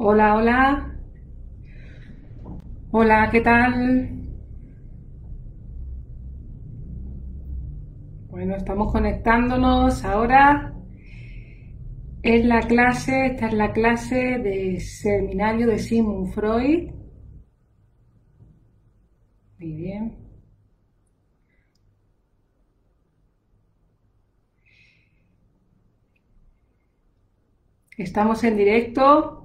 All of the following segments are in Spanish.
Hola, hola. Hola, ¿qué tal? Bueno, estamos conectándonos ahora. Esta es la clase de seminario de Sigmund Freud. Muy bien. Estamos en directo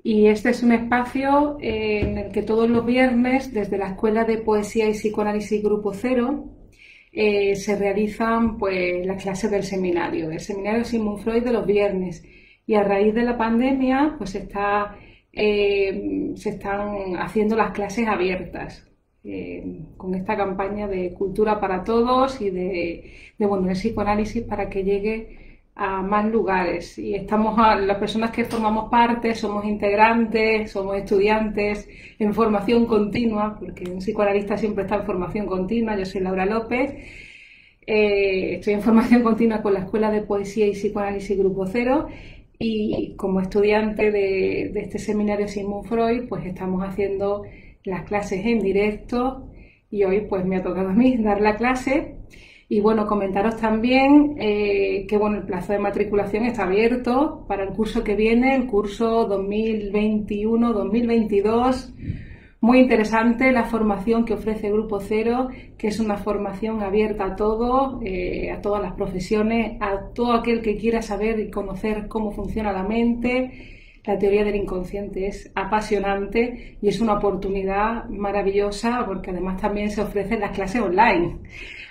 y este es un espacio en el que todos los viernes, desde la Escuela de Poesía y Psicoanálisis Grupo Cero, se realizan pues las clases del seminario Sigmund Freud de los viernes. Y a raíz de la pandemia, pues se están haciendo las clases abiertas. Con esta campaña de cultura para todos y de psicoanálisis para que llegue a más lugares. Y las personas que formamos parte, somos integrantes, somos estudiantes en formación continua, porque un psicoanalista siempre está en formación continua. Yo soy Laura López, estoy en formación continua con la Escuela de Poesía y Psicoanálisis Grupo Cero, y como estudiante de este seminario Sigmund Freud, pues estamos haciendo las clases en directo, y hoy pues me ha tocado a mí dar la clase. Y bueno, comentaros también que bueno, el plazo de matriculación está abierto para el curso que viene, el curso 2021-2022. Muy interesante la formación que ofrece Grupo Cero, que es una formación abierta a todos, a todas las profesiones, a todo aquel que quiera saber y conocer cómo funciona la mente. La teoría del inconsciente es apasionante y es una oportunidad maravillosa, porque además también se ofrecen las clases online.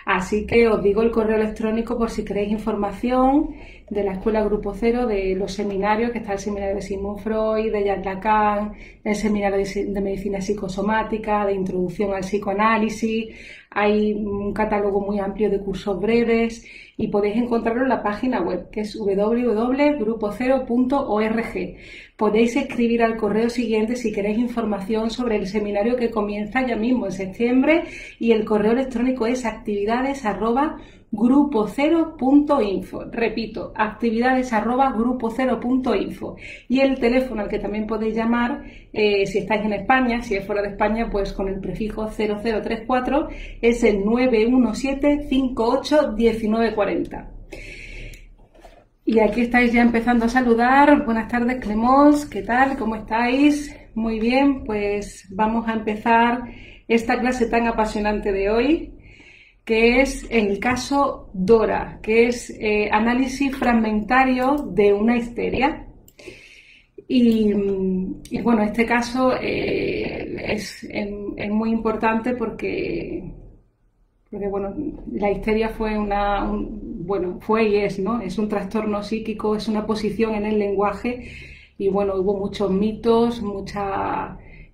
Así que os digo el correo electrónico por si queréis información de la Escuela Grupo Cero, de los seminarios, que está el seminario de Sigmund Freud, de Jacques Lacan, el seminario de medicina psicosomática, de introducción al psicoanálisis. Hay un catálogo muy amplio de cursos breves y podéis encontrarlo en la página web, que es www.grupocero.org. Podéis escribir al correo siguiente si queréis información sobre el seminario que comienza ya mismo en septiembre, y el correo electrónico es actividades@grupocero.info. Repito, actividades@grupocero.info. Y el teléfono al que también podéis llamar, si estáis en España, si es fuera de España, pues con el prefijo 0034, es el 917 58 1940. Y aquí estáis ya empezando a saludar. Buenas tardes, Clemons, ¿qué tal? ¿Cómo estáis? Muy bien, pues vamos a empezar esta clase tan apasionante de hoy, que es el caso Dora, que es análisis fragmentario de una histeria. Y bueno, este caso es muy importante porque bueno, la histeria fue fue y es, ¿no? Es un trastorno psíquico, es una posición en el lenguaje, y bueno, hubo muchos mitos,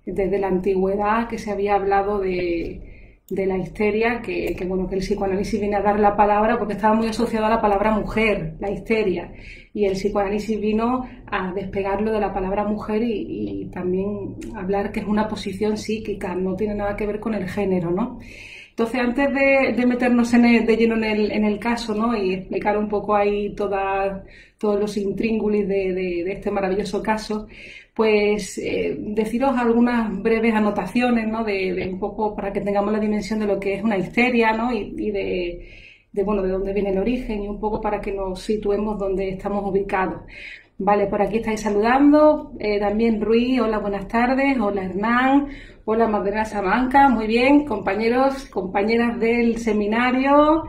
desde la antigüedad que se había hablado de la histeria, que el psicoanálisis viene a dar la palabra porque estaba muy asociado a la palabra mujer, la histeria, y el psicoanálisis vino a despegarlo de la palabra mujer y también hablar que es una posición psíquica, no tiene nada que ver con el género, ¿no? Entonces, antes de meternos de lleno en el caso, ¿no? Y explicar un poco ahí todos los intríngulis de este maravilloso caso, pues deciros algunas breves anotaciones, ¿no? De un poco para que tengamos la dimensión de lo que es una histeria, ¿no? Y de dónde viene el origen, y un poco para que nos situemos donde estamos ubicados. Vale, por aquí estáis saludando, también Ruiz, hola, buenas tardes, hola Hernán, hola Magdalena Salamanca, muy bien, compañeros, compañeras del seminario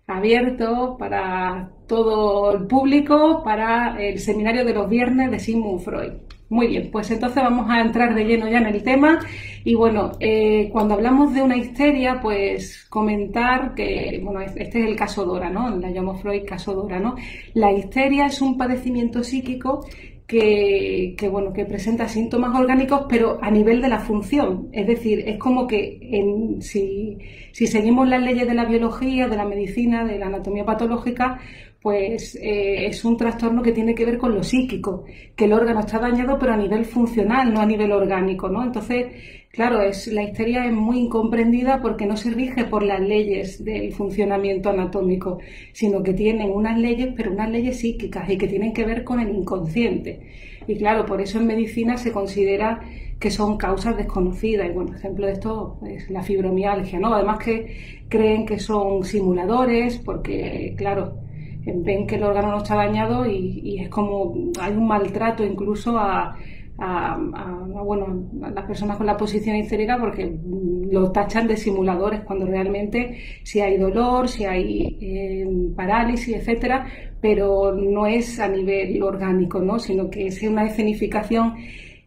abierto para todo el público, para el seminario de los viernes de Sigmund Freud. Muy bien, pues entonces vamos a entrar de lleno ya en el tema. Y bueno, cuando hablamos de una histeria, pues comentar que, bueno, este es el caso Dora, ¿no? La llamó Freud caso Dora, ¿no? La histeria es un padecimiento psíquico que presenta síntomas orgánicos, pero a nivel de la función. Es decir, es como que si seguimos las leyes de la biología, de la medicina, de la anatomía patológica, pues es un trastorno que tiene que ver con lo psíquico, que el órgano está dañado pero a nivel funcional, no a nivel orgánico, ¿no? Entonces, claro, la histeria es muy incomprendida porque no se rige por las leyes del funcionamiento anatómico, sino que tienen unas leyes, pero unas leyes psíquicas y que tienen que ver con el inconsciente. Y claro, por eso en medicina se considera que son causas desconocidas. Y bueno, ejemplo de esto es la fibromialgia, ¿no? Además que creen que son simuladores porque, claro, ven que el órgano no está dañado y es como hay un maltrato incluso a las personas con la posición histérica porque lo tachan de simuladores cuando realmente sí hay dolor, sí hay parálisis, etcétera, pero no es a nivel orgánico, ¿no? Sino que es una escenificación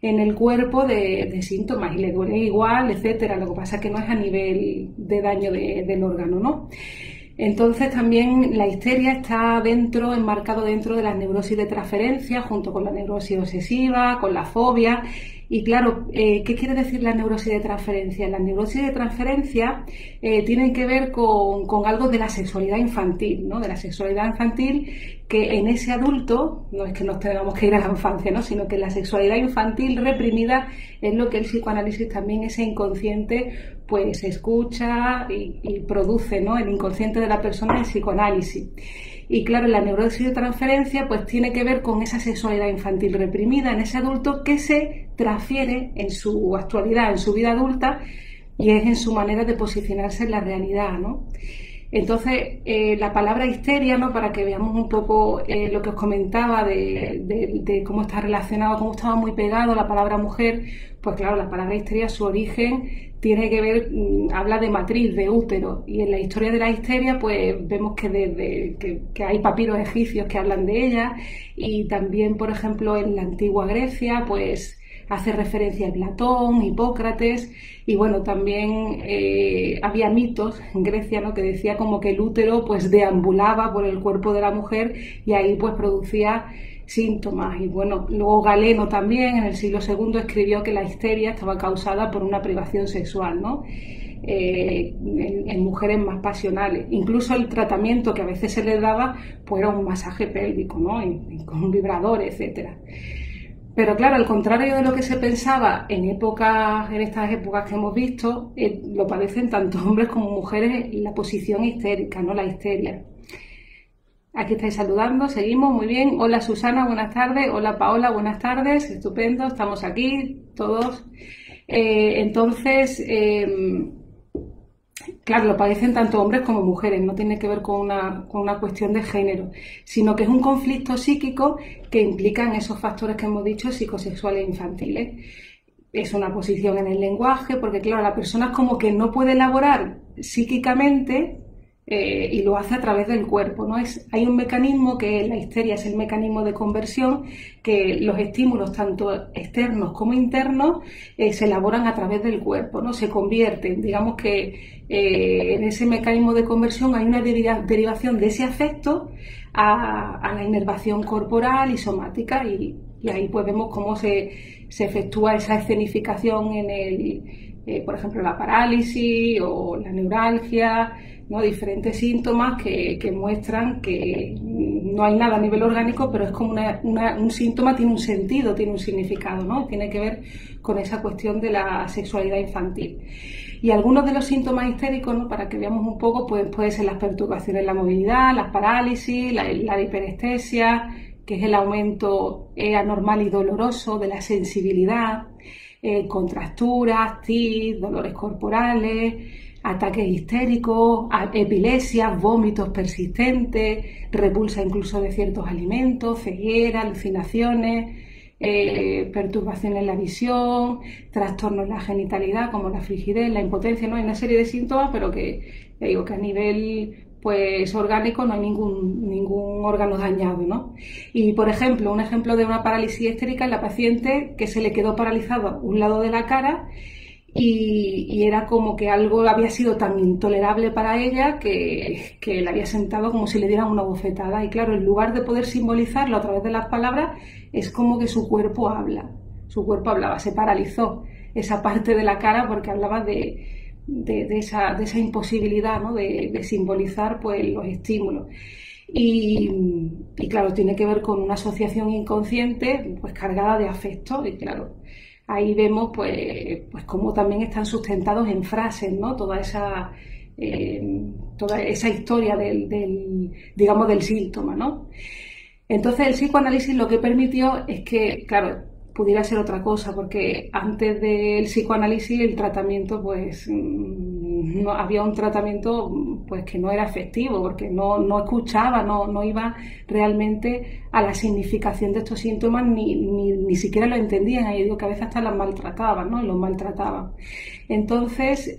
en el cuerpo de síntomas y le duele igual, etcétera. Lo que pasa es que no es a nivel de daño del órgano, ¿no? Entonces también la histeria está enmarcado dentro de la neurosis de transferencia, junto con la neurosis obsesiva, con la fobia. Y claro, ¿qué quiere decir la neurosis de transferencia? La neurosis de transferencia tiene que ver con algo de la sexualidad infantil, ¿no? De la sexualidad infantil que en ese adulto, no es que nos tengamos que ir a la infancia, ¿no? Sino que la sexualidad infantil reprimida es lo que el psicoanálisis también, ese inconsciente, pues escucha y produce, ¿no? El inconsciente de la persona en psicoanálisis. Y claro, la neurosis de transferencia pues tiene que ver con esa sexualidad infantil reprimida en ese adulto que se transfiere en su actualidad, en su vida adulta, y es en su manera de posicionarse en la realidad, ¿no? Entonces, la palabra histeria, ¿no? Para que veamos un poco lo que os comentaba de cómo está relacionado, cómo estaba muy pegado a la palabra mujer, pues claro, la palabra histeria, su origen tiene que ver, habla de matriz, de útero, y en la historia de la histeria pues vemos que hay papiros egipcios que hablan de ella, y también, por ejemplo, en la antigua Grecia pues hace referencia a Platón, Hipócrates, y bueno, también había mitos en Grecia, ¿no? Que decía como que el útero pues deambulaba por el cuerpo de la mujer y ahí pues producía síntomas. Y bueno, luego Galeno también en el siglo II escribió que la histeria estaba causada por una privación sexual, ¿no? En mujeres más pasionales. Incluso el tratamiento que a veces se les daba pues era un masaje pélvico, ¿no? Con vibradores, etcétera. Pero claro, al contrario de lo que se pensaba en estas épocas que hemos visto, lo padecen tanto hombres como mujeres la posición histérica, ¿no? La histeria. Aquí estáis saludando, seguimos, muy bien. Hola Susana, buenas tardes. Hola Paola, buenas tardes. Estupendo, estamos aquí todos. Claro, lo padecen tanto hombres como mujeres, no tiene que ver con una cuestión de género, sino que es un conflicto psíquico que implican esos factores que hemos dicho, psicosexuales e infantiles. Es una posición en el lenguaje, porque claro, la persona es como que no puede elaborar psíquicamente y lo hace a través del cuerpo, ¿no? Hay un mecanismo que la histeria es el mecanismo de conversión, que los estímulos tanto externos como internos se elaboran a través del cuerpo, ¿no? Se convierten, digamos que en ese mecanismo de conversión hay una derivación de ese afecto a la inervación corporal y somática, y ahí pues vemos cómo se efectúa esa escenificación por ejemplo, la parálisis o la neuralgia, ¿no? Diferentes síntomas que muestran que no hay nada a nivel orgánico, pero es como un síntoma, tiene un sentido, tiene un significado, ¿no? Tiene que ver con esa cuestión de la sexualidad infantil. Y algunos de los síntomas histéricos, ¿no? Para que veamos un poco, pues pueden ser las perturbaciones en la movilidad, las parálisis, la hiperestesia, que es el aumento anormal y doloroso de la sensibilidad, contracturas, tis, dolores corporales, ataques histéricos, epilepsias, vómitos persistentes, repulsa incluso de ciertos alimentos, ceguera, alucinaciones, perturbaciones en la visión, trastornos en la genitalidad como la frigidez, la impotencia, ¿no? Hay una serie de síntomas, pero que a nivel pues orgánico no hay ningún órgano dañado, ¿no? Y por ejemplo, un ejemplo de una parálisis histérica es la paciente que se le quedó paralizado un lado de la cara y era como que algo había sido tan intolerable para ella que le había sentado como si le dieran una bofetada. Y claro, en lugar de poder simbolizarlo a través de las palabras, es como que su cuerpo hablaba, se paralizó esa parte de la cara porque hablaba de esa imposibilidad, ¿no? de simbolizar pues los estímulos. Y claro, tiene que ver con una asociación inconsciente pues cargada de afecto, y claro, ahí vemos pues cómo también están sustentados en frases, ¿no? Toda esa historia digamos, del síntoma, ¿no? Entonces el psicoanálisis lo que permitió es que, claro, pudiera ser otra cosa, porque antes del psicoanálisis el tratamiento, pues no había un tratamiento pues que no era efectivo, porque no escuchaba, no iba realmente a la significación de estos síntomas, ni siquiera lo entendían. Ahí digo que a veces hasta las maltrataban, ¿no? Y los maltrataban. Entonces,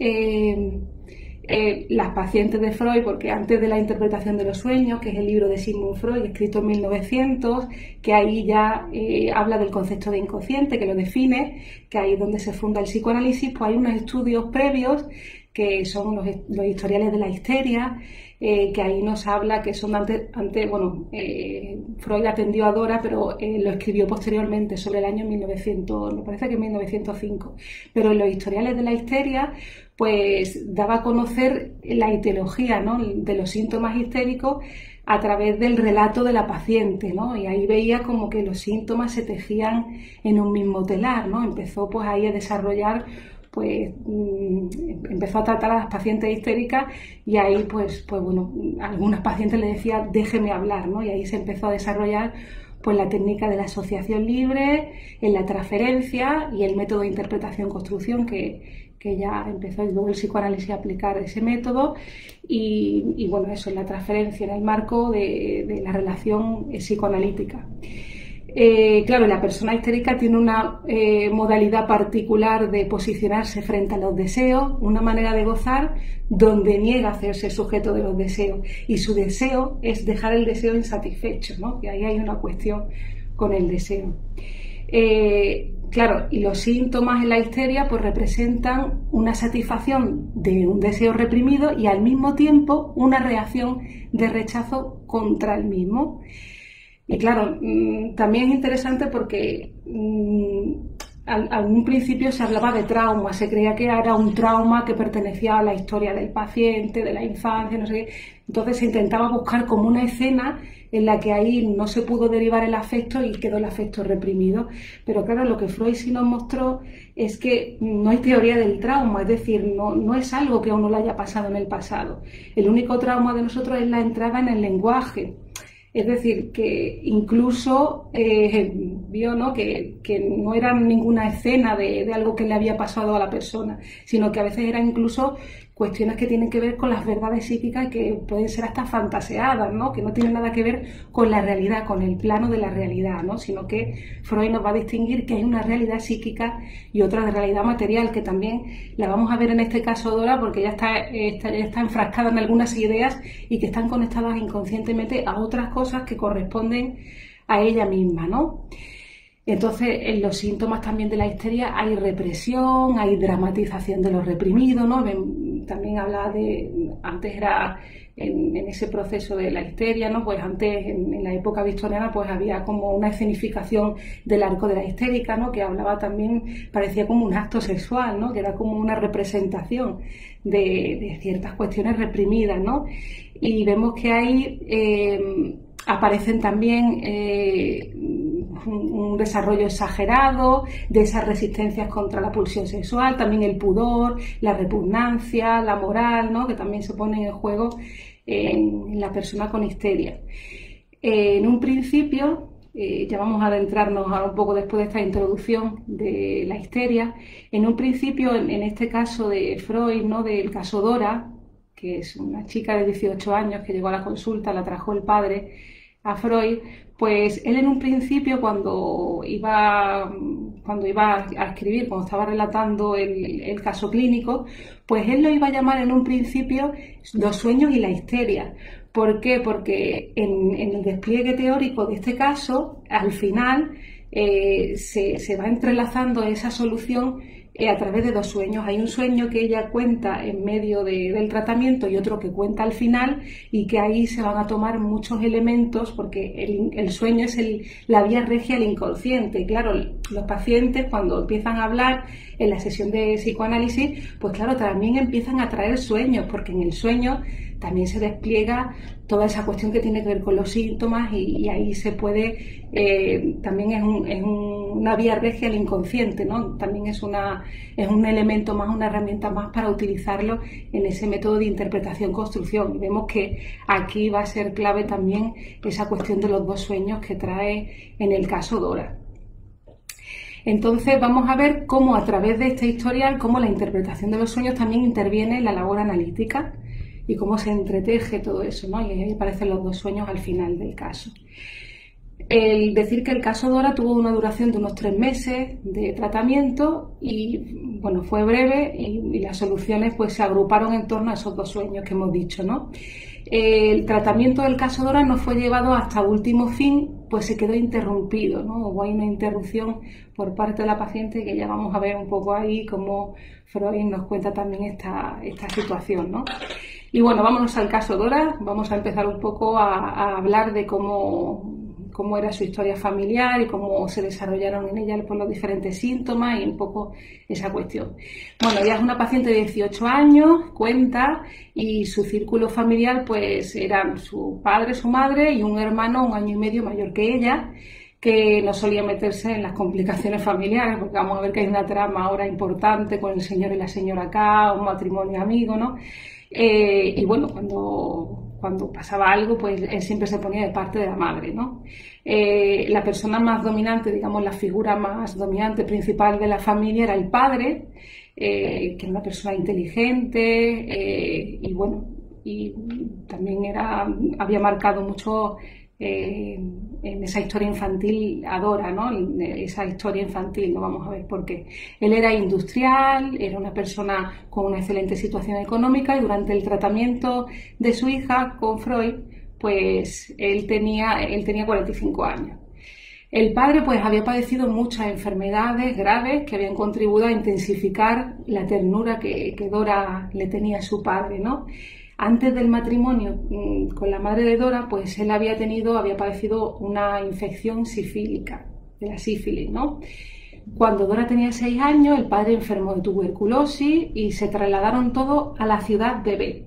las pacientes de Freud, porque antes de la interpretación de los sueños, que es el libro de Sigmund Freud, escrito en 1900, que ahí ya habla del concepto de inconsciente, que lo define, que ahí es donde se funda el psicoanálisis, pues hay unos estudios previos, que son los historiales de la histeria, que ahí nos habla que son Freud atendió a Dora, pero lo escribió posteriormente, sobre el año 1900, me parece que 1905, pero en los historiales de la histeria pues daba a conocer la etiología, ¿no?, de los síntomas histéricos a través del relato de la paciente, ¿no? Y ahí veía como que los síntomas se tejían en un mismo telar, ¿no? Empezó pues ahí a desarrollar, pues empezó a tratar a las pacientes histéricas, y ahí pues bueno, algunas pacientes le decían déjeme hablar, ¿no? Y ahí se empezó a desarrollar pues la técnica de la asociación libre, en la transferencia y el método de interpretación-construcción, que ya empezó luego el psicoanálisis a aplicar ese método, y bueno, eso es la transferencia en el marco de la relación psicoanalítica. Claro, la persona histérica tiene una modalidad particular de posicionarse frente a los deseos, una manera de gozar donde niega hacerse sujeto de los deseos, y su deseo es dejar el deseo insatisfecho, ¿no? Y ahí hay una cuestión con el deseo. Claro, y los síntomas en la histeria pues representan una satisfacción de un deseo reprimido y al mismo tiempo una reacción de rechazo contra el mismo. Y claro, también es interesante porque al un principio se hablaba de trauma, se creía que era un trauma que pertenecía a la historia del paciente, de la infancia, no sé qué. Entonces se intentaba buscar como una escena en la que ahí no se pudo derivar el afecto y quedó el afecto reprimido. Pero claro, lo que Freud sí nos mostró es que no hay teoría del trauma, es decir, no es algo que a uno le haya pasado en el pasado. El único trauma de nosotros es la entrada en el lenguaje. Es decir, que incluso vio, ¿no?, que no era ninguna escena de algo que le había pasado a la persona, sino que a veces eran incluso cuestiones que tienen que ver con las verdades psíquicas, que pueden ser hasta fantaseadas, ¿no?, que no tienen nada que ver con la realidad, con el plano de la realidad, ¿no?, sino que Freud nos va a distinguir que hay una realidad psíquica y otra de realidad material, que también la vamos a ver en este caso Dora, porque ya está enfrascada en algunas ideas y que están conectadas inconscientemente a otras cosas que corresponden a ella misma, ¿no? Entonces, en los síntomas también de la histeria hay represión, hay dramatización de lo reprimido, ¿no? También hablaba antes era en ese proceso de la histeria, ¿no? Pues antes, en la época victoriana, pues había como una escenificación del arco de la histérica, ¿no?, que hablaba también, parecía como un acto sexual, ¿no?, que era como una representación de ciertas cuestiones reprimidas, ¿no? Y vemos que hay aparecen también un desarrollo exagerado de esas resistencias contra la pulsión sexual, también el pudor, la repugnancia, la moral, ¿no?, que también se ponen en juego en la persona con histeria. En un principio, ya vamos a adentrarnos ahora un poco después de esta introducción de la histeria, en un principio, en este caso de Freud, ¿no?, del caso Dora, que es una chica de 18 años que llegó a la consulta, la trajo el padre a Freud, pues él en un principio cuando iba a escribir, cuando estaba relatando el caso clínico, pues él lo iba a llamar en un principio los sueños y la histeria. ¿Por qué? Porque en el despliegue teórico de este caso, al final se va entrelazando esa solución a través de dos sueños. Hay un sueño que ella cuenta en medio del tratamiento y otro que cuenta al final, y que ahí se van a tomar muchos elementos, porque el sueño es la vía regia del inconsciente. Y claro, los pacientes cuando empiezan a hablar en la sesión de psicoanálisis, pues claro, también empiezan a traer sueños, porque en el sueño también se despliega toda esa cuestión que tiene que ver con los síntomas y ahí se puede, también es una vía regia al inconsciente, ¿no? También es un elemento más, una herramienta más para utilizarlo en ese método de interpretación-construcción. Y vemos que aquí va a ser clave también esa cuestión de los 2 sueños que trae en el caso Dora. Entonces vamos a ver cómo a través de este historial, cómo la interpretación de los sueños también interviene en la labor analítica y cómo se entreteje todo eso, ¿no? Y ahí aparecen los 2 sueños al final del caso. El decir que el caso Dora tuvo una duración de unos 3 meses de tratamiento y, bueno, fue breve y las soluciones pues se agruparon en torno a esos 2 sueños que hemos dicho, ¿no? El tratamiento del caso Dora no fue llevado hasta último fin, pues se quedó interrumpido, ¿no? Hubo ahí una interrupción por parte de la paciente que ya vamos a ver un poco ahí cómo Freud nos cuenta también esta situación, ¿no? Y bueno, vámonos al caso Dora, vamos a empezar un poco a hablar de cómo era su historia familiar y cómo se desarrollaron en ella pues, los diferentes síntomas y un poco esa cuestión. Bueno, ella es una paciente de 18 años, cuenta, y su círculo familiar pues eran su padre, su madre y un hermano 1 año y medio mayor que ella, que no solía meterse en las complicaciones familiares, porque vamos a ver que hay una trama ahora importante con el señor y la señora K, un matrimonio amigo, ¿no? Y bueno, cuando pasaba algo, pues él siempre se ponía de parte de la madre, ¿no? La persona más dominante, digamos, la figura más dominante principal de la familia era el padre, que era una persona inteligente y bueno, y también había marcado mucho en esa historia infantil a Dora, ¿no? Esa historia infantil, no vamos a ver por qué. Él era industrial, era una persona con una excelente situación económica y durante el tratamiento de su hija con Freud, pues él tenía 45 años. El padre pues había padecido muchas enfermedades graves que habían contribuido a intensificar la ternura que Dora le tenía a su padre, ¿no? Antes del matrimonio con la madre de Dora, pues él había padecido una infección sifílica, de la sífilis, ¿no? Cuando Dora tenía 6 años, el padre enfermó de tuberculosis y se trasladaron todos a la ciudad de B.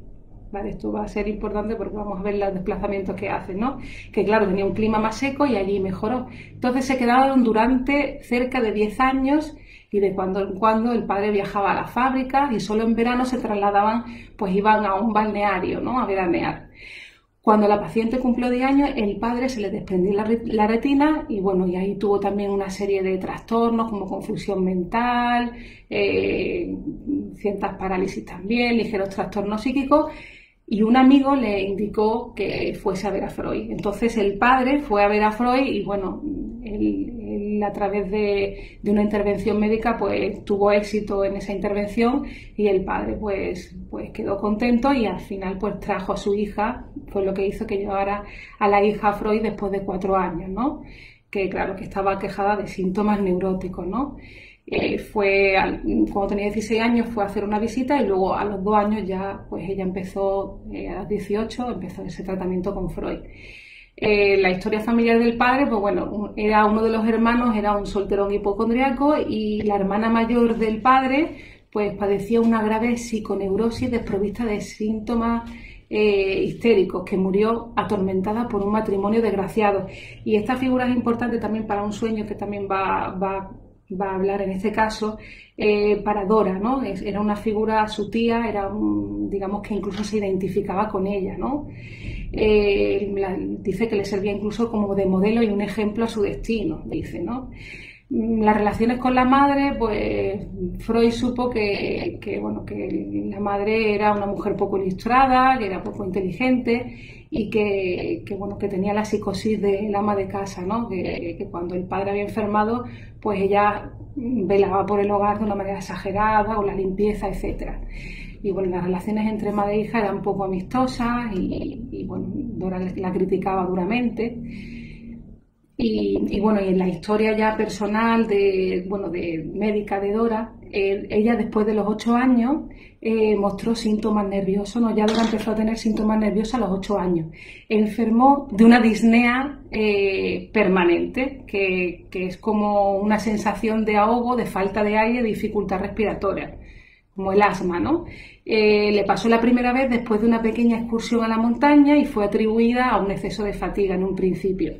Vale, esto va a ser importante porque vamos a ver los desplazamientos que hacen, ¿no? Que claro, tenía un clima más seco y allí mejoró. Entonces se quedaron durante cerca de 10 años y de cuando en cuando el padre viajaba a la fábrica y solo en verano se trasladaban, pues iban a un balneario, ¿no? A veranear. Cuando la paciente cumplió 10 años, el padre se le desprendió la retina y bueno, y ahí tuvo también una serie de trastornos como confusión mental, ciertas parálisis también, ligeros trastornos psíquicos. Y un amigo le indicó que fuese a ver a Freud. Entonces el padre fue a ver a Freud y bueno, él a través de una intervención médica pues tuvo éxito en esa intervención y el padre pues quedó contento y al final pues trajo a su hija, fue lo que hizo que llevara a la hija a Freud después de 4 años, ¿no? Que claro, que estaba aquejada de síntomas neuróticos, ¿no? Cuando tenía 16 años fue a hacer una visita y luego a los 2 años ya pues ella empezó, a los 18 empezó ese tratamiento con Freud. La historia familiar del padre, pues bueno, era uno de los hermanos, era un solterón hipocondriaco y la hermana mayor del padre pues padecía una grave psiconeurosis desprovista de síntomas histéricos, que murió atormentada por un matrimonio desgraciado. Y esta figura es importante también para un sueño que también va a hablar en este caso, para Dora, ¿no? Era una figura, su tía, digamos que incluso se identificaba con ella, ¿no? Dice que le servía incluso como de modelo y un ejemplo a su destino, dice, ¿no? Las relaciones con la madre, pues Freud supo que la madre era una mujer poco ilustrada, que era poco inteligente y que tenía la psicosis del ama de casa, ¿no? Que cuando el padre había enfermado, pues ella velaba por el hogar de una manera exagerada, o la limpieza, etcétera. Y bueno, las relaciones entre madre e hija eran poco amistosas y bueno, Dora la criticaba duramente. Y bueno, y en la historia ya personal de médica de Dora, ella después de los 8 años mostró síntomas nerviosos, ¿no? Ya Dora empezó a tener síntomas nerviosos a los 8 años. Enfermó de una disnea permanente, que es como una sensación de ahogo, de falta de aire, de dificultad respiratoria. como el asma, ¿no? Le pasó la primera vez después de una pequeña excursión a la montaña y fue atribuida a un exceso de fatiga en un principio.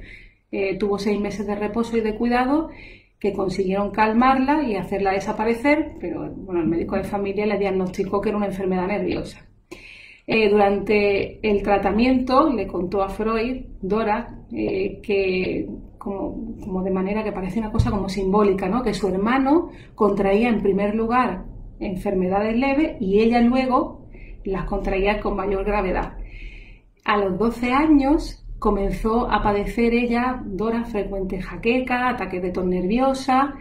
Tuvo 6 meses de reposo y de cuidado que consiguieron calmarla y hacerla desaparecer, pero bueno, el médico de familia le diagnosticó que era una enfermedad nerviosa. Durante el tratamiento le contó a Freud, Dora, que como de manera que parece una cosa como simbólica, ¿no? Que su hermano contraía en primer lugar enfermedades leves y ella luego las contraía con mayor gravedad. A los 12 años comenzó a padecer ella, Dora, frecuentes jaquecas, ataques de tos nerviosa,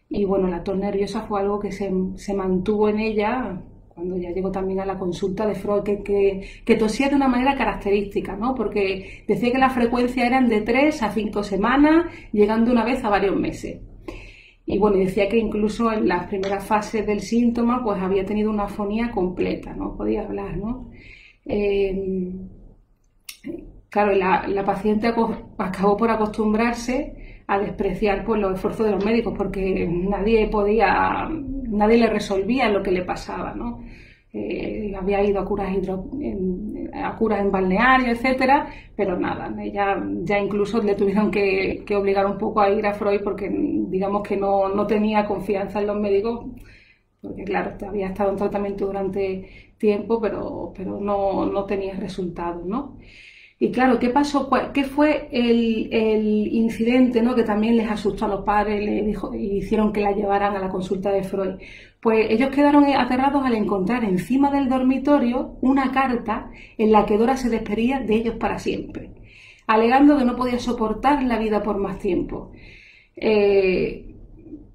y bueno, la tos nerviosa fue algo que se mantuvo en ella cuando ya llegó también a la consulta de Freud, que tosía de una manera característica, ¿no? Porque decía que la frecuencia eran de 3 a 5 semanas, llegando una vez a varios meses. Y bueno, decía que incluso en las primeras fases del síntoma pues había tenido una afonía completa, no podía hablar, ¿no? Claro, la paciente acabó por acostumbrarse a despreciar pues, los esfuerzos de los médicos porque nadie le resolvía lo que le pasaba, ¿no? Había ido a curas en balneario, etcétera, pero nada, ella ya incluso le tuvieron que obligar un poco a ir a Freud porque digamos que no tenía confianza en los médicos, porque claro, había estado en tratamiento durante tiempo, pero no tenía resultados, ¿no? Y claro, ¿qué pasó? ¿Qué fue el incidente, ¿no? Que también les asustó a los padres y hicieron que la llevaran a la consulta de Freud? Pues ellos quedaron aterrados al encontrar encima del dormitorio una carta en la que Dora se despedía de ellos para siempre, alegando que no podía soportar la vida por más tiempo.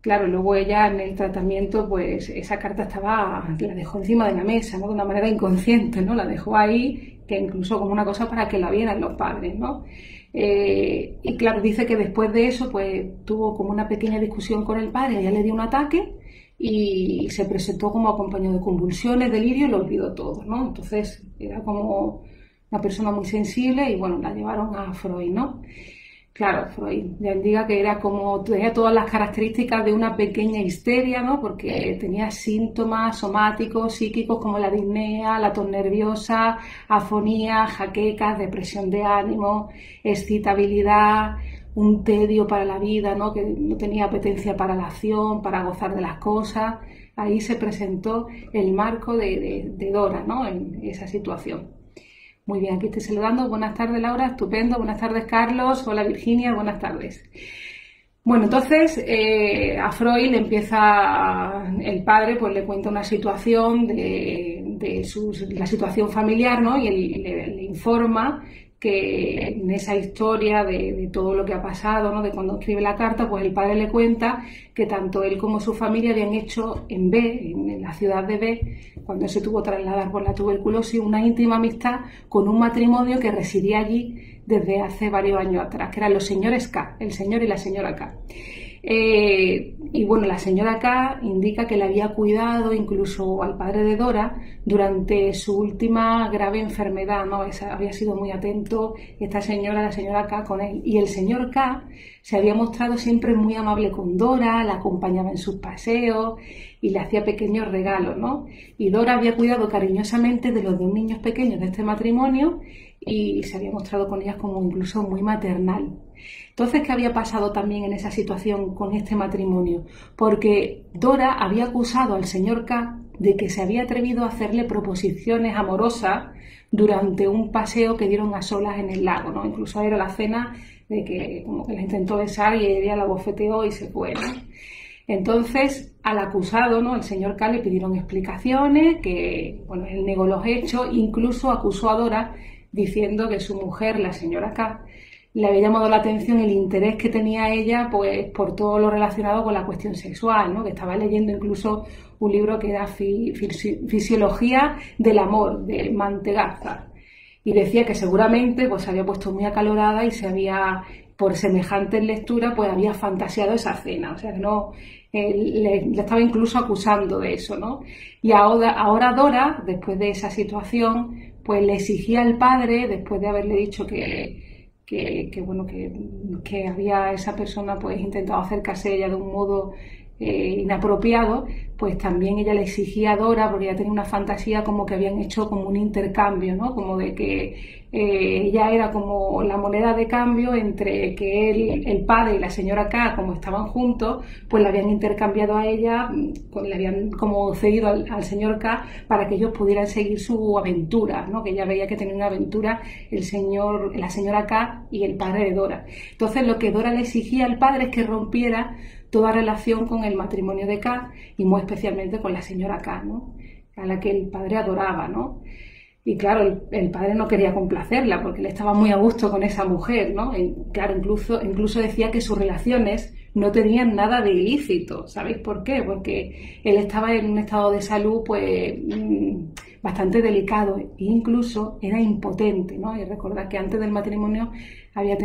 Claro, luego ella en el tratamiento, pues esa carta la dejó encima de la mesa, ¿no? De una manera inconsciente, ¿no? La dejó ahí, que incluso como una cosa para que la vieran los padres, ¿no? Y claro, dice que después de eso, pues tuvo como una pequeña discusión con el padre, ella le dio un ataque y se presentó como acompañado de convulsiones, delirio y lo olvidó todo, ¿no? Entonces era como una persona muy sensible y bueno, la llevaron a Freud, ¿no? Claro, Freud ya indica que tenía todas las características de una pequeña histeria, ¿no? Porque tenía síntomas somáticos, psíquicos como la disnea, la tos nerviosa, afonía, jaquecas, depresión de ánimo, excitabilidad, un tedio para la vida, ¿no? Que no tenía apetencia para la acción, para gozar de las cosas. Ahí se presentó el marco de Dora, ¿no? En esa situación. Muy bien, aquí estoy saludando. Buenas tardes, Laura, estupendo. Buenas tardes, Carlos. Hola, Virginia, buenas tardes. Bueno, entonces a Freud el padre pues le cuenta una situación la situación familiar, ¿no? Y él le informa que en esa historia de todo lo que ha pasado, ¿no? De cuando escribe la carta, pues el padre le cuenta que tanto él como su familia habían hecho en la ciudad de B, cuando él se tuvo que trasladar por la tuberculosis, una íntima amistad con un matrimonio que residía allí desde hace varios años atrás, que eran los señores K, el señor y la señora K. Y bueno, la señora K indica que le había cuidado incluso al padre de Dora durante su última grave enfermedad, ¿no? Había sido muy atento la señora K con él. Y el señor K se había mostrado siempre muy amable con Dora, la acompañaba en sus paseos y le hacía pequeños regalos, ¿no? Y Dora había cuidado cariñosamente de los 2 niños pequeños de este matrimonio y se había mostrado con ellas como incluso muy maternal. Entonces, ¿qué había pasado también en esa situación con este matrimonio? Porque Dora había acusado al señor K de que se había atrevido a hacerle proposiciones amorosas durante un paseo que dieron a solas en el lago, ¿no? Incluso era la cena de que como que la intentó besar y ella la bofeteó y se fue, ¿no? Entonces, al acusado, ¿no? El señor K le pidieron explicaciones, que bueno, él negó los hechos, incluso acusó a Dora diciendo que su mujer, la señora K, le había llamado la atención el interés que tenía ella pues por todo lo relacionado con la cuestión sexual, ¿no? Que estaba leyendo incluso un libro que era Fisiología del amor, de Mantegazza, y decía que seguramente pues se había puesto muy acalorada y por semejantes lecturas pues había fantaseado esa cena, o sea que no, le estaba incluso acusando de eso, ¿no? Y ahora Dora, después de esa situación, pues le exigía al padre, después de haberle dicho que había esa persona pues intentado acercarse a ella de un modo inapropiado, pues también ella le exigía a Dora, porque ella tenía una fantasía como que habían hecho como un intercambio, ¿no? Como de que ella era como la moneda de cambio entre que él, el padre y la señora K, como estaban juntos, pues le habían intercambiado a ella, pues le habían como cedido al señor K para que ellos pudieran seguir su aventura, ¿no? Que ella veía que tenía una aventura la señora K y el padre de Dora. Entonces lo que Dora le exigía al padre es que rompiera toda relación con el matrimonio de K y muy especialmente con la señora K, ¿no? A la que el padre adoraba, ¿no? Y claro, el padre no quería complacerla porque él estaba muy a gusto con esa mujer, ¿no? Y claro, incluso decía que sus relaciones no tenían nada de ilícito. ¿Sabéis por qué? Porque él estaba en un estado de salud pues bastante delicado e incluso era impotente, ¿no? Y recordad que antes del matrimonio había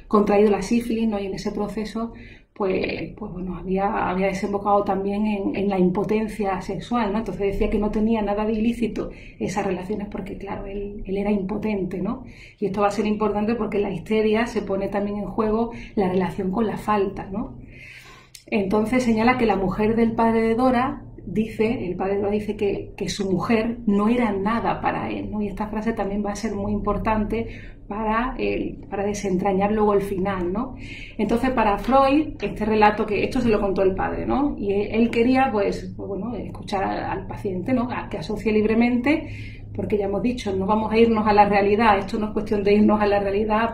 contraído la sífilis, ¿no? Y en ese proceso pues bueno, había desembocado también en la impotencia sexual, ¿no? Entonces decía que no tenía nada de ilícito esas relaciones porque, claro, él era impotente, ¿no? Y esto va a ser importante porque en la histeria se pone también en juego la relación con la falta, ¿no? Entonces señala que la mujer del padre de Dora el padre de Dora dice que su mujer no era nada para él, ¿no? Y esta frase también va a ser muy importante para desentrañar luego el final, ¿no? Entonces, para Freud, este relato, que esto se lo contó el padre, ¿no? Y él quería, pues bueno, escuchar al paciente, ¿no? A que asocie libremente, porque ya hemos dicho, no vamos a irnos a la realidad, esto no es cuestión de irnos a la realidad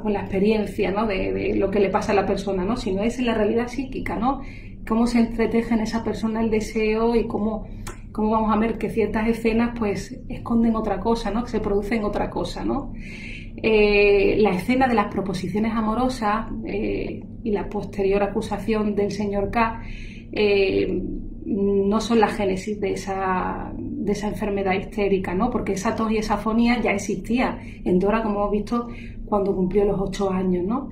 con la experiencia, ¿no? de lo que le pasa a la persona, ¿no? Sino es en la realidad psíquica, ¿no? Cómo se entreteje en esa persona el deseo y cómo vamos a ver que ciertas escenas pues esconden otra cosa, ¿no? Que se producen otra cosa, ¿no? La escena de las proposiciones amorosas y la posterior acusación del señor K no son la génesis de esa enfermedad histérica, ¿no? Porque esa tos y esa afonía ya existía en Dora, como hemos visto, cuando cumplió los 8 años, ¿no?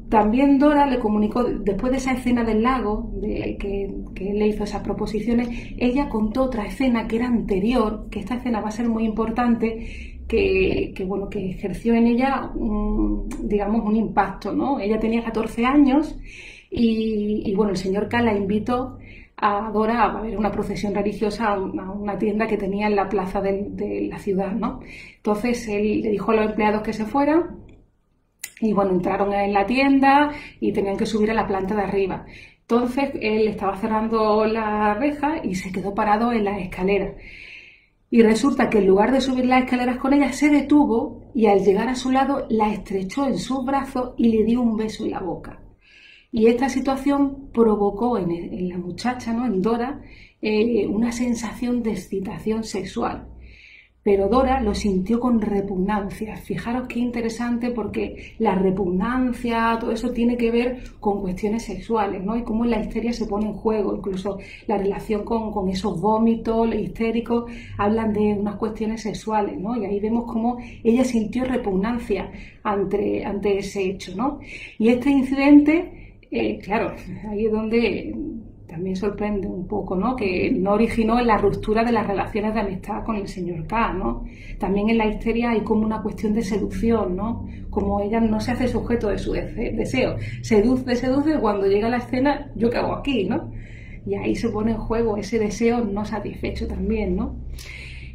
También Dora le comunicó, después de esa escena del lago, que él le hizo esas proposiciones, ella contó otra escena que era anterior, que esta escena va a ser muy importante, que ejerció en ella un impacto, ¿no? Ella tenía 14 años y bueno, el señor K la invitó a Dora a ver una procesión religiosa a una tienda que tenía en la plaza de la ciudad, ¿no? Entonces él le dijo a los empleados que se fueran. Y bueno, entraron en la tienda y tenían que subir a la planta de arriba. Entonces él estaba cerrando la reja y se quedó parado en las escaleras. Y resulta que en lugar de subir las escaleras con ella, se detuvo y al llegar a su lado la estrechó en sus brazos y le dio un beso en la boca. Y esta situación provocó en la muchacha, ¿no? En Dora, una sensación de excitación sexual. Pero Dora lo sintió con repugnancia. Fijaros qué interesante porque la repugnancia, todo eso tiene que ver con cuestiones sexuales, ¿no? Y cómo la histeria se pone en juego, incluso la relación con esos vómitos histéricos, hablan de unas cuestiones sexuales, ¿no? Y ahí vemos cómo ella sintió repugnancia ante ese hecho, ¿no? Y este incidente, claro, ahí es donde también sorprende un poco, ¿no? Que no originó en la ruptura de las relaciones de amistad con el señor K, ¿no? También en la histeria hay como una cuestión de seducción, ¿no? Como ella no se hace sujeto de su deseo, seduce, cuando llega la escena, ¿yo qué hago aquí, no? Y ahí se pone en juego ese deseo no satisfecho también, ¿no?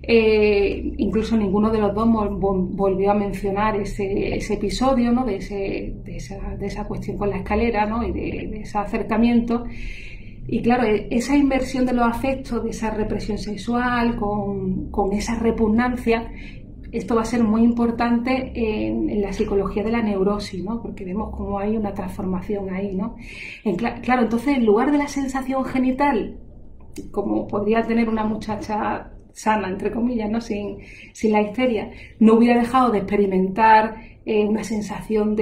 Incluso ninguno de los dos volvió a mencionar ese episodio, ¿no? de esa cuestión con la escalera, ¿no? Y de ese acercamiento. Y claro, esa inversión de los afectos, de esa represión sexual, con esa repugnancia, esto va a ser muy importante en la psicología de la neurosis, ¿no? Porque vemos cómo hay una transformación ahí, ¿no? Claro, entonces en lugar de la sensación genital, como podría tener una muchacha sana, entre comillas, ¿no? Sin la histeria, no hubiera dejado de experimentar una sensación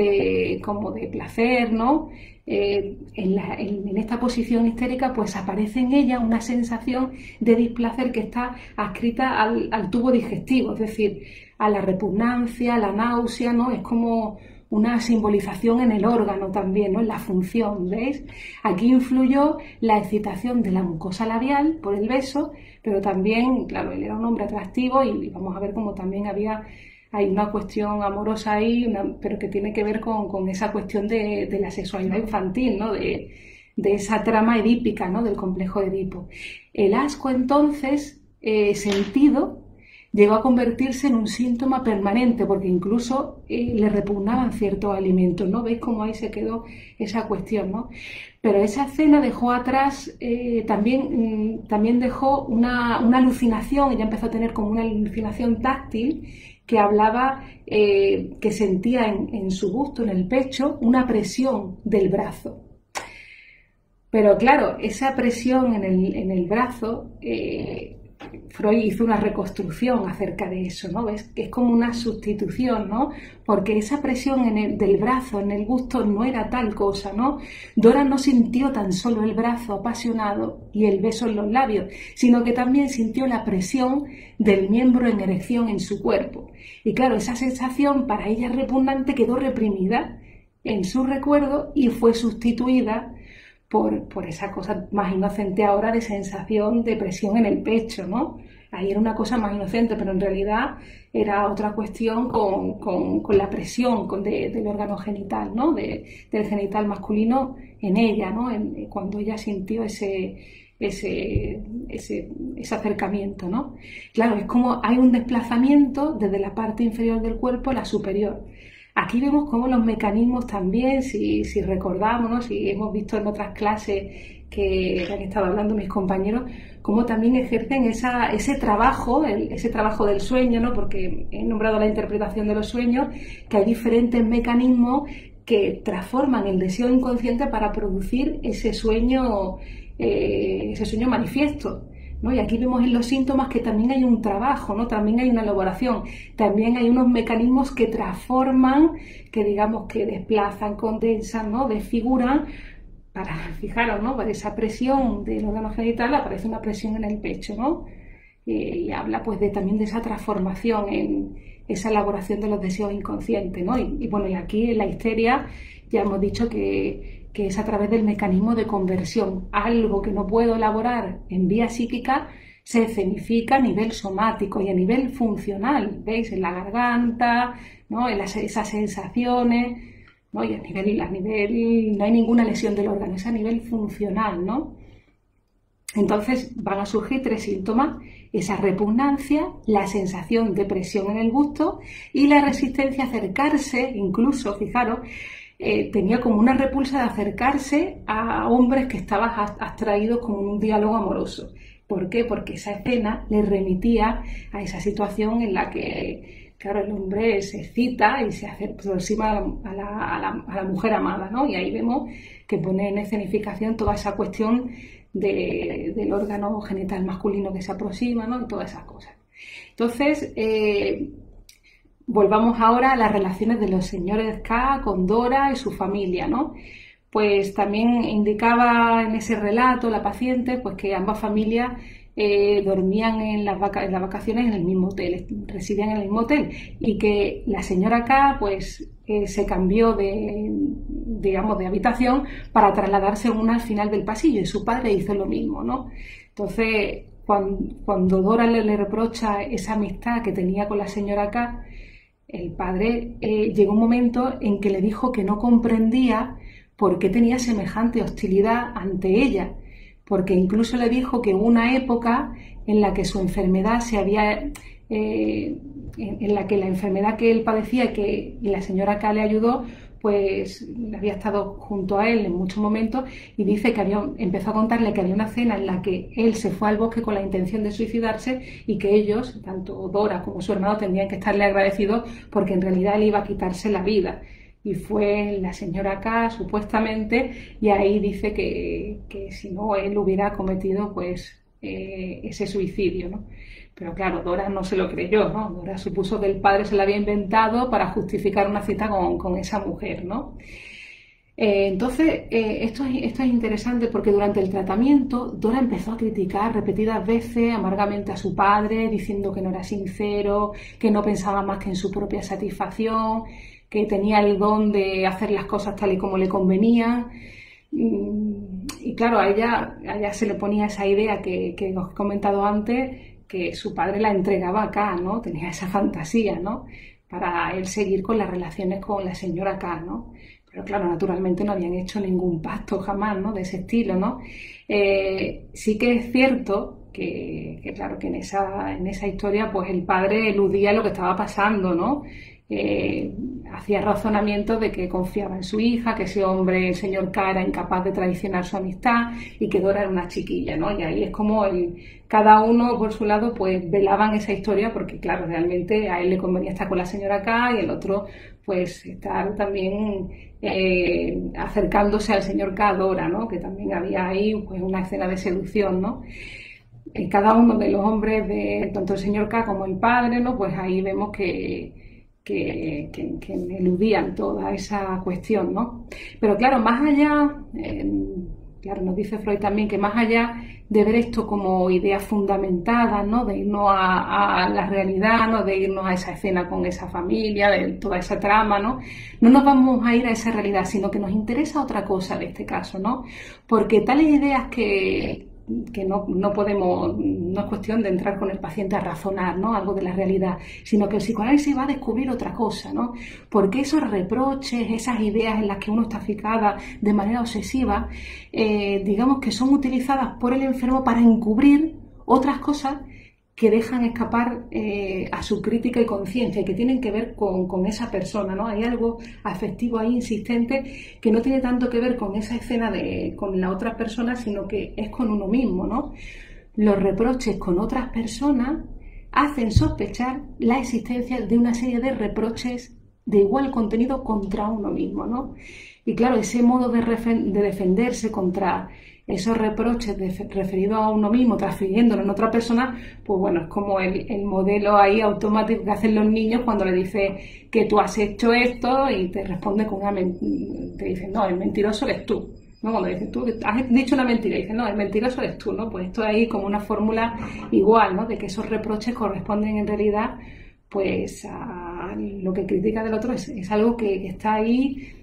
como de placer, ¿no? En esta posición histérica pues aparece en ella una sensación de displacer que está adscrita al tubo digestivo, es decir, a la repugnancia, a la náusea, ¿no? Es como una simbolización en el órgano también, ¿no? En la función, ¿veis? Aquí influyó la excitación de la mucosa labial por el beso, pero también, claro, él era un hombre atractivo y vamos a ver cómo también había hay una cuestión amorosa ahí, pero que tiene que ver con esa cuestión de la sexualidad infantil, ¿no? De esa trama edípica, ¿no? Del complejo de Edipo. El asco, entonces, sentido, llegó a convertirse en un síntoma permanente, porque incluso le repugnaban ciertos alimentos, ¿no? ¿Veis cómo ahí se quedó esa cuestión, ¿no? Pero esa escena dejó atrás, también dejó una alucinación, ella empezó a tener como una alucinación táctil, que hablaba, que sentía en su busto, en el pecho, una presión del brazo. Pero claro, esa presión en el brazo, Freud hizo una reconstrucción acerca de eso, ¿no? ¿Ves? Que es como una sustitución, ¿no? Porque esa presión del brazo, en el busto, no era tal cosa, ¿no? Dora no sintió tan solo el brazo apasionado y el beso en los labios, sino que también sintió la presión del miembro en erección en su cuerpo. Y claro, esa sensación para ella repugnante quedó reprimida en su recuerdo y fue sustituida por esa cosa más inocente ahora de sensación de presión en el pecho, ¿no? Ahí era una cosa más inocente, pero en realidad era otra cuestión con la presión del órgano genital, ¿no? Del genital masculino en ella, ¿no? Cuando ella sintió ese acercamiento, ¿no? Claro, es como hay un desplazamiento desde la parte inferior del cuerpo a la superior. Aquí vemos cómo los mecanismos también, si recordamos, ¿no? Si hemos visto en otras clases que han estado hablando mis compañeros, cómo también ejercen ese trabajo del sueño, ¿no? Porque he nombrado la interpretación de los sueños, que hay diferentes mecanismos que transforman el deseo inconsciente para producir ese sueño manifiesto, ¿no? Y aquí vemos en los síntomas que también hay un trabajo, ¿no? También hay una elaboración, también hay unos mecanismos que transforman, que digamos que desplazan, condensan, ¿no? Desfiguran, para, fijaros, ¿no? Para esa presión del órgano genital aparece una presión en el pecho, ¿no? Y habla pues también de esa transformación en esa elaboración de los deseos inconscientes, ¿no? Y bueno, y aquí en la histeria ya hemos dicho que es a través del mecanismo de conversión. Algo que no puedo elaborar en vía psíquica se escenifica a nivel somático y a nivel funcional, ¿veis? En la garganta, ¿no? En esas sensaciones, ¿no? Y a nivel no hay ninguna lesión del órgano, es a nivel funcional, ¿no? Entonces van a surgir 3 síntomas: esa repugnancia, la sensación de presión en el busto y la resistencia a acercarse, incluso, fijaros, tenía como una repulsa de acercarse a hombres que estaban abstraídos como en un diálogo amoroso. ¿Por qué? Porque esa escena le remitía a esa situación en la que, claro, el hombre se excita y se aproxima a la mujer amada, ¿no? Y ahí vemos que pone en escenificación toda esa cuestión del órgano genital masculino que se aproxima, ¿no? Y todas esas cosas. Entonces, volvamos ahora a las relaciones de los señores K con Dora y su familia, ¿no? Pues también indicaba en ese relato la paciente pues que ambas familias dormían en las vacaciones en el mismo hotel, residían en el mismo hotel, y que la señora K pues se cambió de habitación para trasladarse una al final del pasillo, y su padre hizo lo mismo, ¿no? Entonces, cuando Dora le reprocha esa amistad que tenía con la señora K, el padre llegó un momento en que le dijo que no comprendía por qué tenía semejante hostilidad ante ella, porque incluso le dijo que hubo una época en la que su enfermedad en la que la enfermedad que él padecía y la señora K le ayudó, pues había estado junto a él en muchos momentos, y dice que empezó a contarle que había una cena en la que él se fue al bosque con la intención de suicidarse y que ellos, tanto Dora como su hermano, tendrían que estarle agradecidos porque en realidad él iba a quitarse la vida. Y fue la señora K, supuestamente, y ahí dice que si no, él hubiera cometido pues ese suicidio, ¿no? Pero claro, Dora no se lo creyó, ¿no? Dora supuso que el padre se lo había inventado para justificar una cita con esa mujer, ¿no? Entonces, esto es interesante porque durante el tratamiento Dora empezó a criticar repetidas veces amargamente a su padre, diciendo que no era sincero, que no pensaba más que en su propia satisfacción, que tenía el don de hacer las cosas tal y como le convenía. Y claro, a ella se le ponía esa idea que os he comentado antes, que su padre la entregaba acá, ¿no? Tenía esa fantasía, ¿no? para él seguir con las relaciones con la señora K, ¿no? Pero claro, naturalmente no habían hecho ningún pacto jamás, ¿no? De ese estilo, ¿no? Sí que es cierto claro, que en esa historia pues el padre eludía lo que estaba pasando, ¿no? Hacía razonamientos de que confiaba en su hija, que ese hombre, el señor K, era incapaz de traicionar su amistad y que Dora era una chiquilla, ¿no? Y ahí es como cada uno por su lado pues velaban esa historia porque claro, realmente a él le convenía estar con la señora K y el otro pues estar también acercándose al señor K, Dora, ¿no? Que también había ahí pues una escena de seducción, ¿no? Cada uno de los hombres, de tanto el señor K como el padre, ¿no? Pues ahí vemos que eludían toda esa cuestión, ¿no? Pero claro, más allá, claro, nos dice Freud también que más allá de ver esto como ideas fundamentadas, ¿no? De irnos a la realidad, ¿no? De irnos a esa escena con esa familia, de toda esa trama, ¿no? No nos vamos a ir a esa realidad, sino que nos interesa otra cosa de este caso, ¿no? Porque tales ideas que no podemos, no es cuestión de entrar con el paciente a razonar, ¿no? Algo de la realidad, sino que el psicoanálisis va a descubrir otra cosa, ¿no? Porque esos reproches, esas ideas en las que uno está fijada de manera obsesiva, digamos que son utilizadas por el enfermo para encubrir otras cosas que dejan escapar a su crítica y conciencia y que tienen que ver con esa persona, ¿no? Hay algo afectivo ahí insistente que no tiene tanto que ver con esa escena con la otra persona, sino que es con uno mismo, ¿no? Los reproches con otras personas hacen sospechar la existencia de una serie de reproches de igual contenido contra uno mismo, ¿no? Y claro, ese modo de defenderse contra esos reproches referidos a uno mismo, transfiriéndolo en otra persona, pues bueno, es como el modelo ahí automático que hacen los niños cuando le dices que tú has hecho esto y te responde con te dicen, no, el mentiroso eres tú, ¿no? Cuando dicen tú has dicho una mentira y dicen, no, el mentiroso eres tú, ¿no? Pues esto ahí como una fórmula igual, ¿no? De que esos reproches corresponden en realidad pues a lo que critica del otro, es algo que está ahí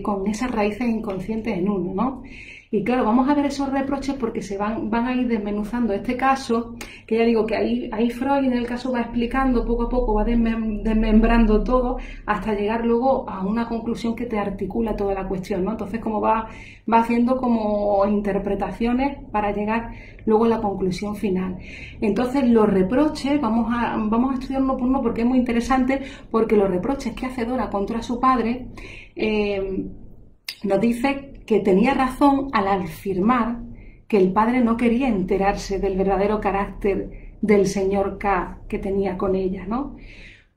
con esas raíces inconscientes en uno, ¿no? Y claro, vamos a ver esos reproches porque se van a ir desmenuzando este caso, que ya digo que ahí Freud en el caso va explicando poco a poco, va desmembrando todo hasta llegar luego a una conclusión que te articula toda la cuestión, ¿no? Entonces como va haciendo como interpretaciones para llegar luego a la conclusión final. Entonces los reproches, vamos a estudiar uno por uno porque es muy interesante, porque los reproches que hace Dora contra su padre nos dice que tenía razón al afirmar que el padre no quería enterarse del verdadero carácter del señor K que tenía con ella, ¿no?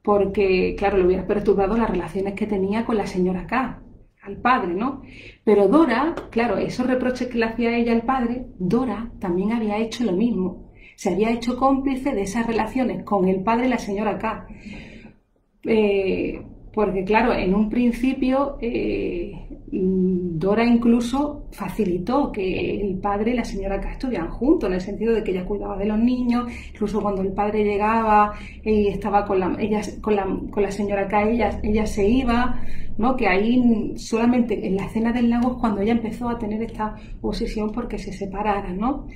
Porque, claro, le hubiera perturbado las relaciones que tenía con la señora K, al padre, ¿no? Pero Dora, claro, esos reproches que le hacía ella al padre, Dora también había hecho lo mismo. Se había hecho cómplice de esas relaciones con el padre y la señora K. Porque, claro, en un principio Dora incluso facilitó que el padre y la señora K estuvieran juntos, en el sentido de que ella cuidaba de los niños, incluso cuando el padre llegaba y estaba con la señora K, ella se iba, ¿no? Que ahí solamente en la escena del lago es cuando ella empezó a tener esta obsesión porque se separaran, ¿no?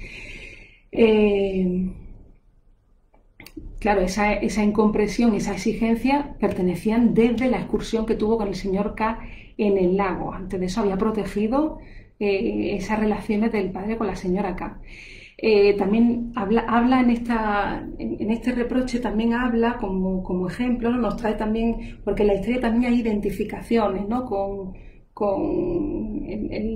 Claro, esa incomprensión, esa exigencia pertenecían desde la excursión que tuvo con el señor K en el lago. Antes de eso había protegido esas relaciones del padre con la señora K. También habla en este reproche, también habla como ejemplo, ¿no? Nos trae también, porque en la historia también hay identificaciones, ¿no?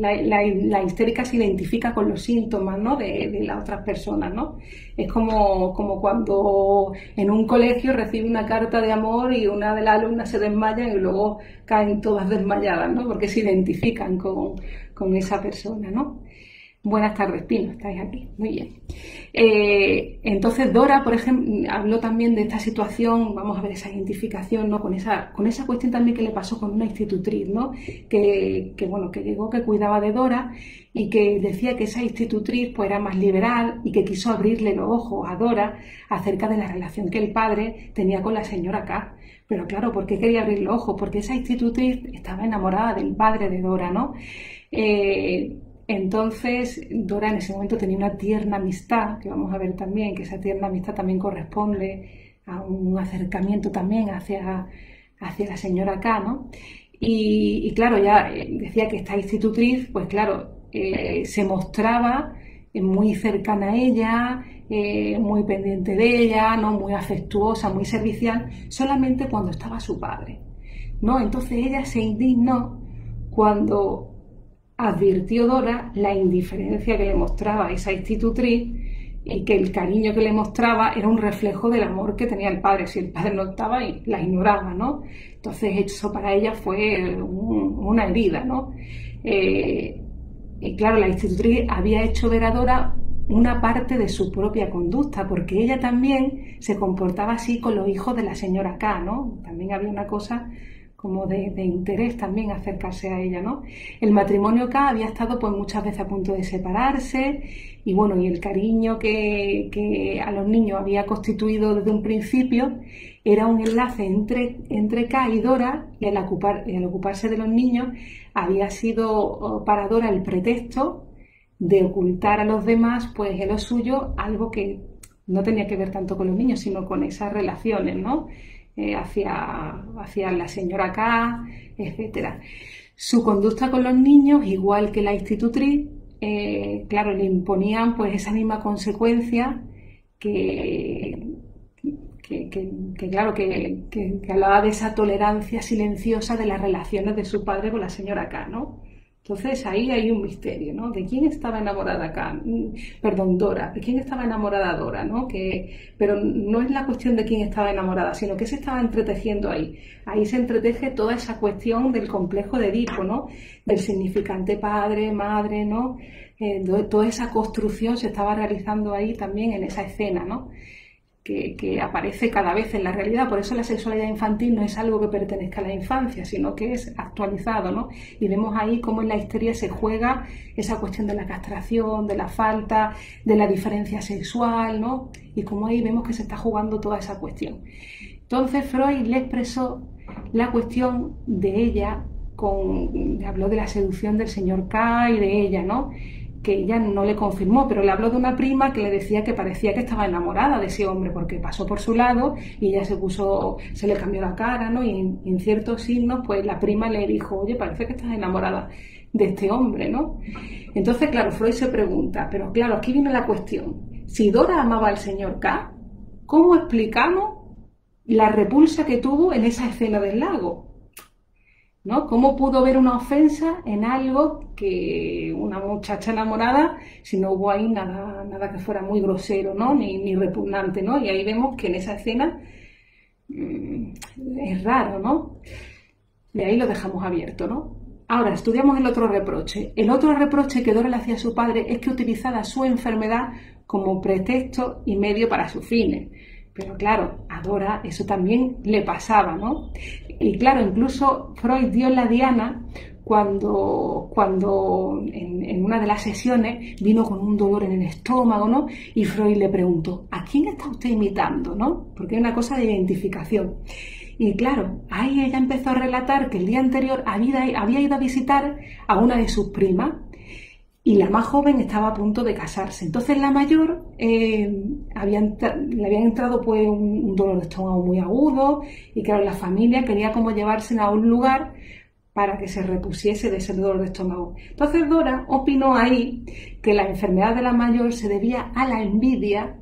La histérica se identifica con los síntomas, ¿no? de las otras personas, ¿no? Es como cuando en un colegio recibe una carta de amor y una de las alumnas se desmaya y luego caen todas desmayadas, ¿no? Porque se identifican con esa persona, ¿no? Buenas tardes, Pino, estáis aquí. Muy bien. Entonces Dora, por ejemplo, habló también de esta situación, vamos a ver esa identificación, ¿no? Con esa cuestión también que le pasó con una institutriz, ¿no? Que llegó, que cuidaba de Dora y que decía que esa institutriz pues era más liberal y que quiso abrirle los ojos a Dora acerca de la relación que el padre tenía con la señora K. Pero claro, ¿por qué quería abrir los ojos? Porque esa institutriz estaba enamorada del padre de Dora, ¿no? Entonces Dora en ese momento tenía una tierna amistad, que vamos a ver también, que esa tierna amistad también corresponde a un acercamiento también hacia hacia la señora K, ¿no? Y claro, ya decía que esta institutriz, pues claro, se mostraba muy cercana a ella, muy pendiente de ella, ¿no? Muy afectuosa, muy servicial, solamente cuando estaba su padre, ¿no? Entonces ella se indignó cuando advirtió Dora la indiferencia que le mostraba esa institutriz y que el cariño que le mostraba era un reflejo del amor que tenía el padre. Si el padre no estaba, la ignoraba, ¿no? Entonces eso para ella fue una herida, ¿no? Y claro, la institutriz había hecho ver a Dora una parte de su propia conducta, porque ella también se comportaba así con los hijos de la señora K, ¿no? También había una cosa como de interés también acercarse a ella, ¿no? El matrimonio K había estado pues muchas veces a punto de separarse y bueno, y el cariño que a los niños había constituido desde un principio era un enlace entre K y Dora, y al ocuparse de los niños había sido para Dora el pretexto de ocultar a los demás pues en lo suyo algo que no tenía que ver tanto con los niños, sino con esas relaciones, ¿no? Hacia la señora K, etcétera. Su conducta con los niños, igual que la institutriz, claro, le imponían pues esa misma consecuencia que hablaba de esa tolerancia silenciosa de las relaciones de su padre con la señora K, ¿no? Entonces ahí hay un misterio, ¿no? ¿De quién estaba enamorada K? Perdón, Dora. ¿De quién estaba enamorada Dora, ¿no? Pero no es la cuestión de quién estaba enamorada, sino que se estaba entretejiendo ahí. Ahí se entreteje toda esa cuestión del complejo de Edipo, ¿no? Del significante padre, madre, ¿no? Toda esa construcción se estaba realizando ahí también en esa escena, ¿no? Que aparece cada vez en la realidad. Por eso la sexualidad infantil no es algo que pertenezca a la infancia, sino que es actualizado, ¿no? Y vemos ahí cómo en la histeria se juega esa cuestión de la castración, de la falta, de la diferencia sexual, ¿no? Y cómo ahí vemos que se está jugando toda esa cuestión. Entonces Freud le expresó la cuestión de ella, habló de la seducción del señor K y de ella, ¿no? Que ella no le confirmó, pero le habló de una prima que le decía que parecía que estaba enamorada de ese hombre, porque pasó por su lado y ella se le cambió la cara, ¿no? Y en ciertos signos, pues la prima le dijo, oye, parece que estás enamorada de este hombre, ¿no? Entonces, claro, Freud se pregunta, pero claro, aquí viene la cuestión. Si Dora amaba al señor K, ¿cómo explicamos la repulsa que tuvo en esa escena del lago? ¿No? ¿Cómo pudo ver una ofensa en algo que una muchacha enamorada, si no hubo ahí nada que fuera muy grosero, ¿no? Ni repugnante, ¿no? Y ahí vemos que en esa escena es raro, ¿no? De ahí lo dejamos abierto, ¿no? Ahora, estudiamos el otro reproche. El otro reproche que Dora le hacía a su padre es que utilizara su enfermedad como pretexto y medio para sus fines. Pero claro, a Dora eso también le pasaba, ¿no? Y claro, incluso Freud dio en la diana cuando en una de las sesiones vino con un dolor en el estómago, ¿no? Y Freud le preguntó, ¿a quién está usted imitando, no? Porque hay una cosa de identificación. Y claro, ahí ella empezó a relatar que el día anterior había ido a visitar a una de sus primas, y la más joven estaba a punto de casarse. Entonces la mayor le habían entrado pues un dolor de estómago muy agudo y claro, la familia quería como llevársela a un lugar para que se repusiese de ese dolor de estómago. Entonces Dora opinó ahí que la enfermedad de la mayor se debía a la envidia.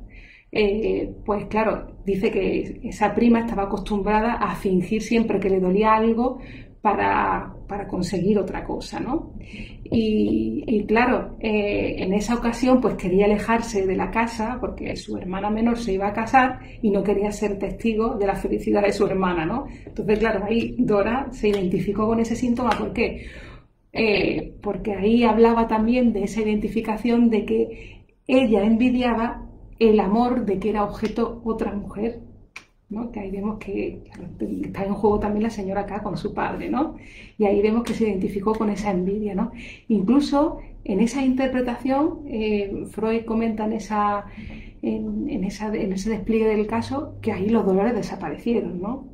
Pues claro, dice que esa prima estaba acostumbrada a fingir siempre que le dolía algo para conseguir otra cosa, ¿no? Y claro, en esa ocasión pues quería alejarse de la casa porque su hermana menor se iba a casar y no quería ser testigo de la felicidad de su hermana, ¿no? Entonces, claro, ahí Dora se identificó con ese síntoma. ¿Por qué? Porque ahí hablaba también de esa identificación de que ella envidiaba el amor de que era objeto otra mujer, ¿no? Que ahí vemos que está en juego también la señora K con su padre, ¿no? Y ahí vemos que se identificó con esa envidia, ¿no? Incluso en esa interpretación, Freud comenta en ese despliegue del caso que ahí los dolores desaparecieron, ¿no?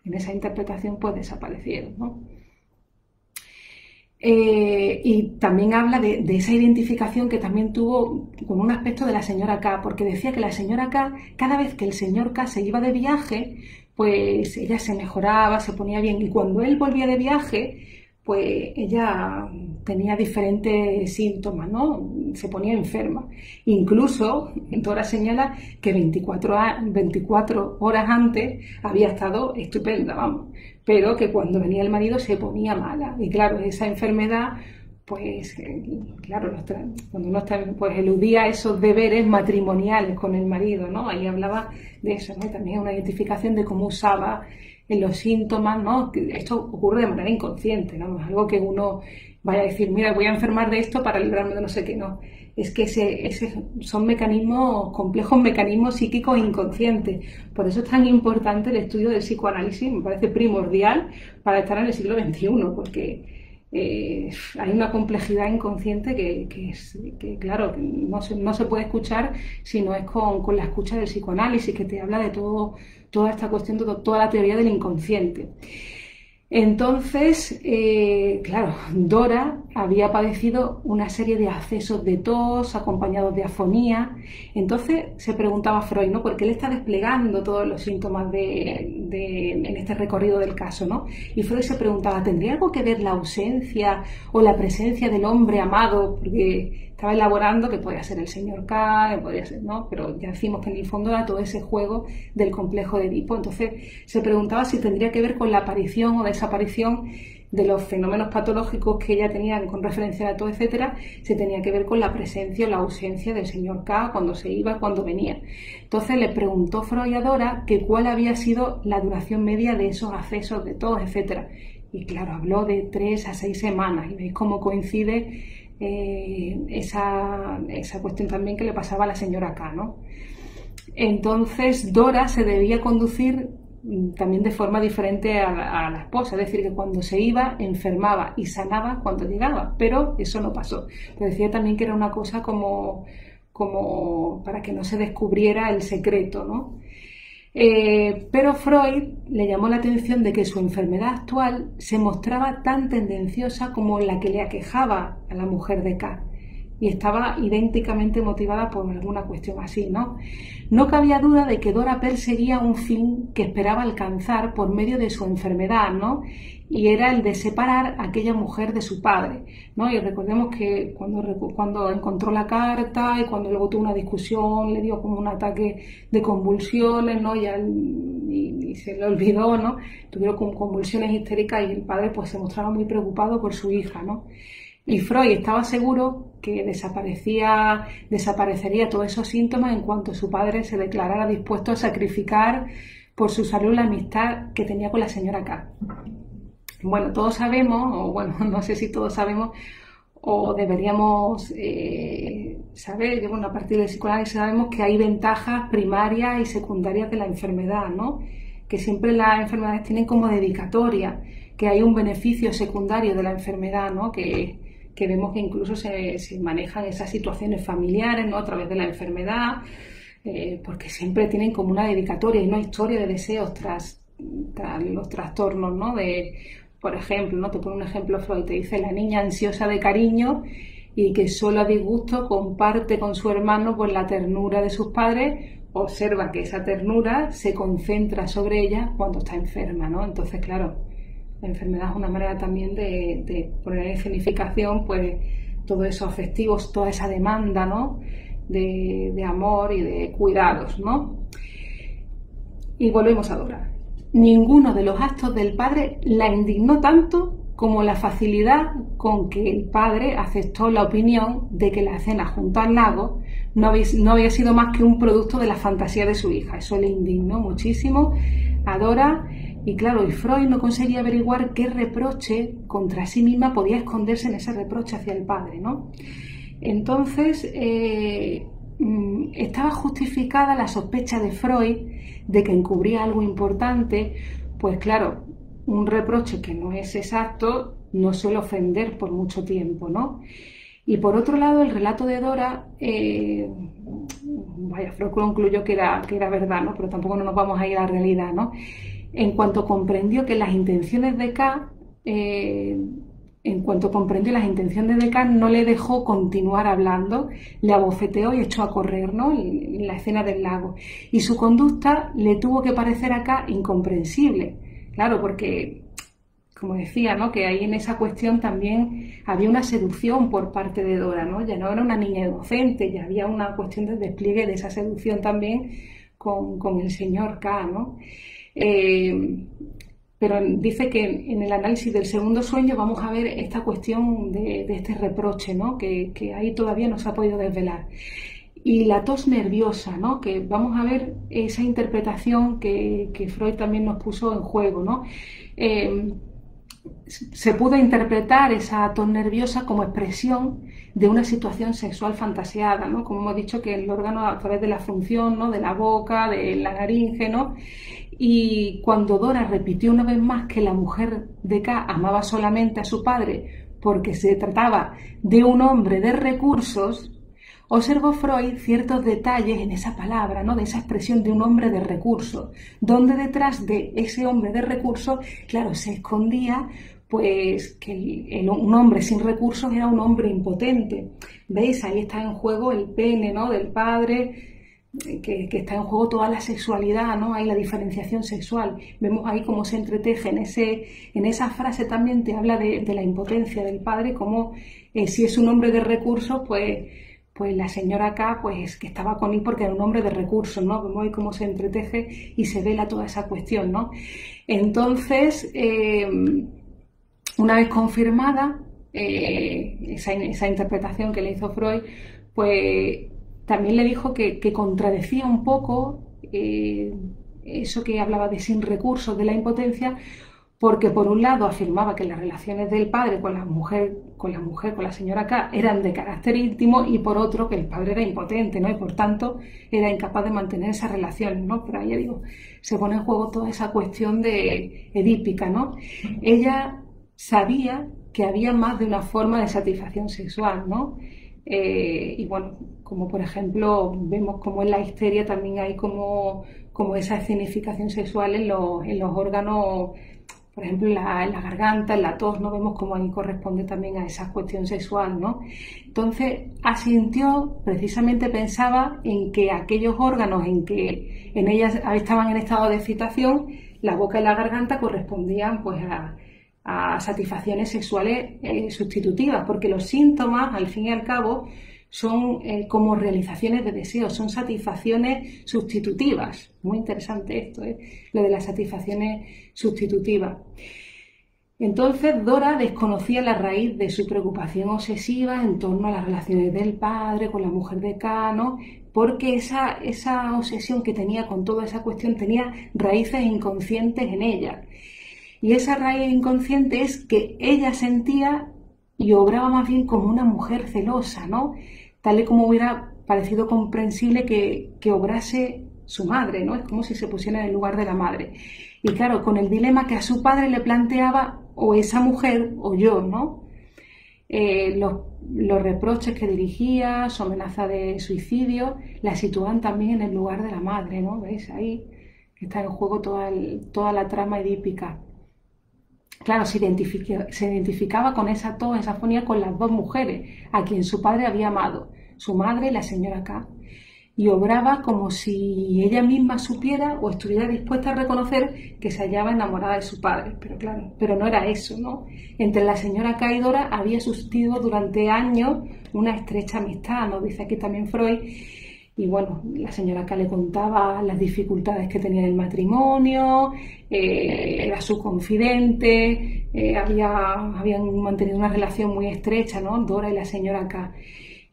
En esa interpretación pues desaparecieron, ¿no? Y también habla de esa identificación que también tuvo con un aspecto de la señora K, porque decía que la señora K, cada vez que el señor K se iba de viaje, pues ella se mejoraba, se ponía bien. Y cuando él volvía de viaje, pues ella tenía diferentes síntomas, ¿no? Se ponía enferma. Incluso, Dora señala que 24 horas antes había estado estupenda, vamos, pero que cuando venía el marido se ponía mala. Y claro, esa enfermedad, pues, claro, cuando uno está, pues eludía esos deberes matrimoniales con el marido, ¿no? Ahí hablaba de eso, ¿no? Y también una identificación de cómo usaba en los síntomas, ¿no? Esto ocurre de manera inconsciente, ¿no? No es algo que uno vaya a decir, mira, voy a enfermar de esto para librarme de no sé qué, no. Es que son mecanismos, complejos mecanismos psíquicos inconscientes. Por eso es tan importante el estudio del psicoanálisis, me parece primordial para estar en el siglo XXI, porque hay una complejidad inconsciente que claro, no se puede escuchar si no es con la escucha del psicoanálisis, que te habla de toda esta cuestión, toda la teoría del inconsciente. Entonces, claro, Dora había padecido una serie de accesos de tos acompañados de afonía. Entonces se preguntaba Freud, ¿no? ¿Por qué él está desplegando todos los síntomas en este recorrido del caso, ¿no? Y Freud se preguntaba, ¿tendría algo que ver la ausencia o la presencia del hombre amado? Porque estaba elaborando que podía ser el señor K, que podía ser, ¿no? Pero ya decimos que en el fondo era todo ese juego del complejo de Edipo. Entonces se preguntaba si tendría que ver con la aparición o desaparición de los fenómenos patológicos que ella tenía con referencia a todo, etcétera, si tenía que ver con la presencia o la ausencia del señor K, cuando se iba, cuando venía. Entonces le preguntó Freud a Dora que cuál había sido la duración media de esos accesos de tos, etcétera. Y claro, habló de 3 a 6 semanas, y veis cómo coincide esa cuestión también que le pasaba a la señora K, ¿no? Entonces Dora se debía conducir también de forma diferente a la esposa, es decir, que cuando se iba enfermaba y sanaba cuando llegaba, pero eso no pasó. Pero decía también que era una cosa como para que no se descubriera el secreto, ¿no? Pero Freud le llamó la atención de que su enfermedad actual se mostraba tan tendenciosa como la que le aquejaba a la mujer de K, y estaba idénticamente motivada por alguna cuestión así, ¿no? No cabía duda de que Dora perseguía un fin que esperaba alcanzar por medio de su enfermedad, ¿no? Y era el de separar a aquella mujer de su padre, ¿no? Y recordemos que cuando encontró la carta y cuando luego tuvo una discusión, le dio como un ataque de convulsiones, ¿no? Y se le olvidó, ¿no? Tuvieron como convulsiones histéricas y el padre pues se mostraba muy preocupado por su hija, ¿no? Y Freud estaba seguro que desaparecería todos esos síntomas en cuanto su padre se declarara dispuesto a sacrificar por su salud la amistad que tenía con la señora K. Bueno, todos sabemos, o bueno, no sé si todos sabemos, o deberíamos saber, que bueno, a partir del psicoanálisis sabemos que hay ventajas primarias y secundarias de la enfermedad, ¿no? Que siempre las enfermedades tienen como dedicatoria, que hay un beneficio secundario de la enfermedad, ¿no? Que vemos que incluso se manejan esas situaciones familiares, ¿no? A través de la enfermedad, porque siempre tienen como una dedicatoria y una historia de deseos tras los trastornos, ¿no? Por ejemplo, ¿no? Te pone un ejemplo Freud, te dice la niña ansiosa de cariño y que solo a disgusto comparte con su hermano pues la ternura de sus padres, observa que esa ternura se concentra sobre ella cuando está enferma, ¿no? Entonces, claro, la enfermedad es una manera también de poner en significación pues todos esos afectivos, toda esa demanda, ¿no? de amor y de cuidados, ¿no? Y volvemos a Dora. Ninguno de los actos del padre la indignó tanto como la facilidad con que el padre aceptó la opinión de que la cena junto al lago no había sido más que un producto de la fantasía de su hija. Eso le indignó muchísimo a Dora. Y claro, y Freud no conseguía averiguar qué reproche contra sí misma podía esconderse en ese reproche hacia el padre, ¿no? Entonces, estaba justificada la sospecha de Freud de que encubría algo importante, pues claro, un reproche que no es exacto no suele ofender por mucho tiempo, ¿no? Y por otro lado, el relato de Dora, Freud concluyó que era verdad, ¿no? Pero tampoco no nos vamos a ir a la realidad, ¿no? En cuanto comprendió que las intenciones de K en cuanto comprendió las intenciones de K, no le dejó continuar hablando, le abofeteó y echó a correr, ¿no?, en la escena del lago. Y su conducta le tuvo que parecer a K incomprensible. Claro, porque, como decía, ¿no?, que ahí en esa cuestión también había una seducción por parte de Dora, ¿no? Ya no era una niña inocente, ya había una cuestión de despliegue de esa seducción también con el señor K, ¿no? Pero dice que en el análisis del segundo sueño vamos a ver esta cuestión de este reproche, ¿no?, que ahí todavía no se ha podido desvelar. Y la tos nerviosa, ¿no?, que vamos a ver esa interpretación que Freud también nos puso en juego, ¿no? Se pudo interpretar esa tos nerviosa como expresión de una situación sexual fantaseada, ¿no? Como hemos dicho, que el órgano a través de la función, ¿no?, de la boca, de la laringe, ¿no? Y cuando Dora repitió una vez más que la mujer de K amaba solamente a su padre porque se trataba de un hombre de recursos, observó Freud ciertos detalles en esa palabra, ¿no?, de esa expresión de un hombre de recursos, donde detrás de ese hombre de recursos, claro, se escondía pues que un hombre sin recursos era un hombre impotente. ¿Veis? Ahí está en juego el pene, ¿no?, del padre, que está en juego toda la sexualidad, ¿no? Hay la diferenciación sexual. Vemos ahí cómo se entreteje en esa frase también te habla de la impotencia del padre, como si es un hombre de recursos, pues la señora K, pues que estaba con él porque era un hombre de recursos, ¿no? Vemos ahí cómo se entreteje y se vela toda esa cuestión, ¿no? Entonces, una vez confirmada esa interpretación que le hizo Freud, pues también le dijo que contradecía un poco eso que hablaba de sin recursos, de la impotencia, porque por un lado afirmaba que las relaciones del padre con la mujer, con la señora K, eran de carácter íntimo, y por otro que el padre era impotente, ¿no?, y por tanto era incapaz de mantener esas relaciones, ¿no? Pero ahí, ya digo, se pone en juego toda esa cuestión de edípica, ¿no? Ella sabía que había más de una forma de satisfacción sexual, ¿no? Y bueno, como por ejemplo vemos como en la histeria también hay como esa escenificación sexual en los órganos, por ejemplo en la garganta, en la tos, ¿no? Vemos como ahí corresponde también a esa cuestión sexual, ¿no? Entonces asintió, precisamente pensaba en que aquellos órganos en que en ellas estaban en estado de excitación, la boca y la garganta correspondían pues a satisfacciones sexuales sustitutivas, porque los síntomas, al fin y al cabo, son como realizaciones de deseos, son satisfacciones sustitutivas. Muy interesante esto, lo de las satisfacciones sustitutivas. Entonces Dora desconocía la raíz de su preocupación obsesiva en torno a las relaciones del padre con la mujer de K, ¿no? Porque esa obsesión que tenía con toda esa cuestión tenía raíces inconscientes en ella. Y esa raíz inconsciente es que ella sentía y obraba más bien como una mujer celosa, ¿no? Tal y como hubiera parecido comprensible que obrase su madre, ¿no? Es como si se pusiera en el lugar de la madre. Y claro, con el dilema que a su padre le planteaba o esa mujer o yo, ¿no? Los reproches que dirigía, su amenaza de suicidio, la situaban también en el lugar de la madre, ¿no? ¿Veis? Ahí está en juego toda la trama edípica. Claro, se identificaba con esa tos, esa afonía con las dos mujeres a quien su padre había amado, su madre y la señora K, y obraba como si ella misma supiera o estuviera dispuesta a reconocer que se hallaba enamorada de su padre, pero claro, pero no era eso, ¿no? Entre la señora K y Dora había subsistido durante años una estrecha amistad, nos dice aquí también Freud. Y bueno, la señora K le contaba las dificultades que tenía en el matrimonio, era su confidente, habían mantenido una relación muy estrecha, ¿no?, Dora y la señora K.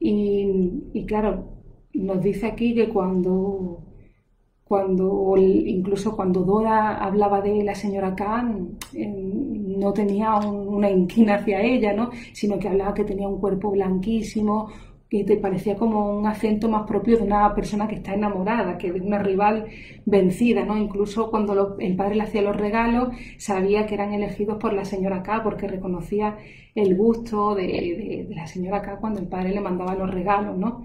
Y claro, nos dice aquí que incluso cuando Dora hablaba de la señora K, no tenía una inquina hacia ella, ¿no?, sino que hablaba que tenía un cuerpo blanquísimo, que te parecía como un acento más propio de una persona que está enamorada, que de una rival vencida, ¿no? Incluso cuando el padre le hacía los regalos, sabía que eran elegidos por la señora K, porque reconocía el gusto de la señora K cuando el padre le mandaba los regalos, ¿no?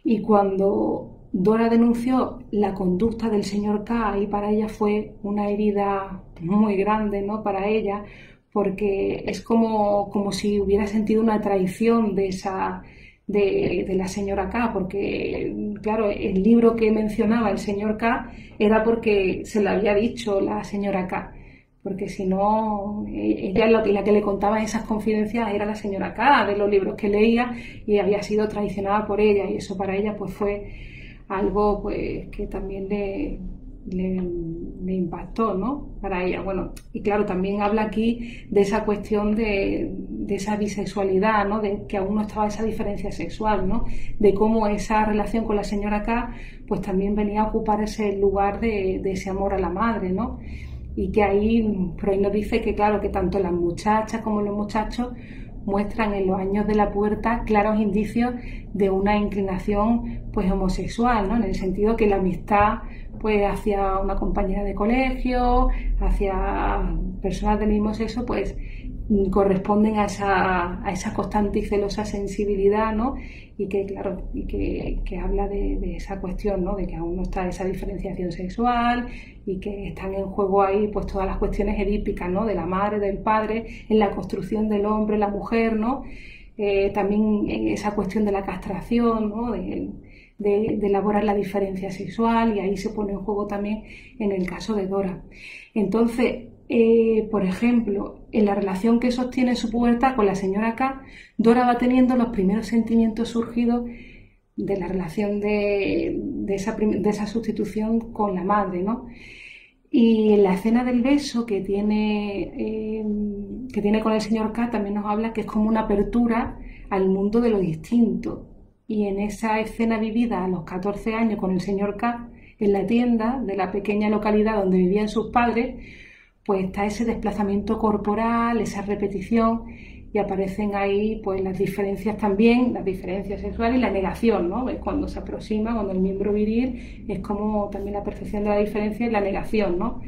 Y cuando Dora denunció la conducta del señor K, y para ella fue una herida muy grande, ¿no?, para ella, porque es como si hubiera sentido una traición de la señora K, porque claro, el libro que mencionaba el señor K era porque se lo había dicho la señora K, porque si no, ella la que le contaba esas confidencias era la señora K, de los libros que leía, y había sido traicionada por ella, y eso para ella pues fue algo pues que también le impactó, ¿no? Para ella. Bueno, y claro, también habla aquí de esa cuestión de esa bisexualidad, ¿no? De que aún no estaba esa diferencia sexual, ¿no? De cómo esa relación con la señora K pues también venía a ocupar ese lugar de ese amor a la madre, ¿no? Y que ahí Freud nos dice que claro, que tanto las muchachas como los muchachos muestran en los años de la pubertad claros indicios de una inclinación pues homosexual, ¿no? En el sentido que la amistad pues hacia una compañera de colegio, hacia personas del mismo sexo, pues corresponden a esa constante y celosa sensibilidad, ¿no? Y que claro, y que habla de esa cuestión, ¿no? De que aún no está esa diferenciación sexual y que están en juego ahí pues todas las cuestiones edípicas, ¿no? De la madre, del padre, en la construcción del hombre, la mujer, ¿no? También esa cuestión de la castración, ¿no? De elaborar la diferencia sexual, y ahí se pone en juego también en el caso de Dora. Entonces, por ejemplo, en la relación que sostiene su pubertad con la señora K, Dora va teniendo los primeros sentimientos surgidos de la relación de esa sustitución con la madre, ¿no? Y en la escena del beso que tiene con el señor K también nos habla que es como una apertura al mundo de lo distinto. Y en esa escena vivida a los 14 años con el señor K en la tienda de la pequeña localidad donde vivían sus padres, pues está ese desplazamiento corporal, esa repetición, y aparecen ahí pues las diferencias también, las diferencias sexuales y la negación, ¿no? Es cuando se aproxima, cuando el miembro viril es como también la percepción de la diferencia y la negación, ¿no?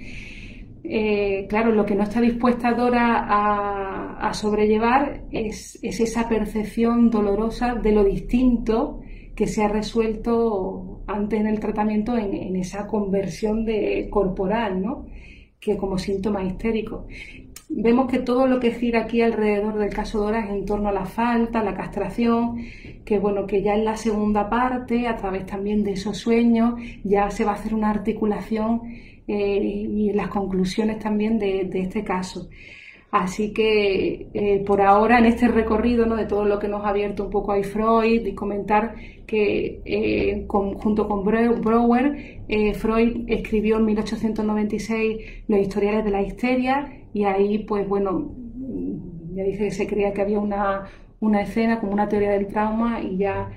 Claro, lo que no está dispuesta Dora a sobrellevar es esa percepción dolorosa de lo distinto que se ha resuelto antes en el tratamiento en esa conversión corporal, ¿no? Que como síntoma histérico. Vemos que todo lo que gira aquí alrededor del caso Dora es en torno a la falta, la castración, que bueno, que ya en la segunda parte, a través también de esos sueños, ya se va a hacer una articulación y las conclusiones también de este caso. Así que por ahora en este recorrido, ¿no? De todo lo que nos ha abierto un poco ahí Freud, y comentar que junto con Brouwer, Freud escribió en 1896 los historiales de la histeria, y ahí pues bueno, ya dije que se creía que había una escena como una teoría del trauma, y ya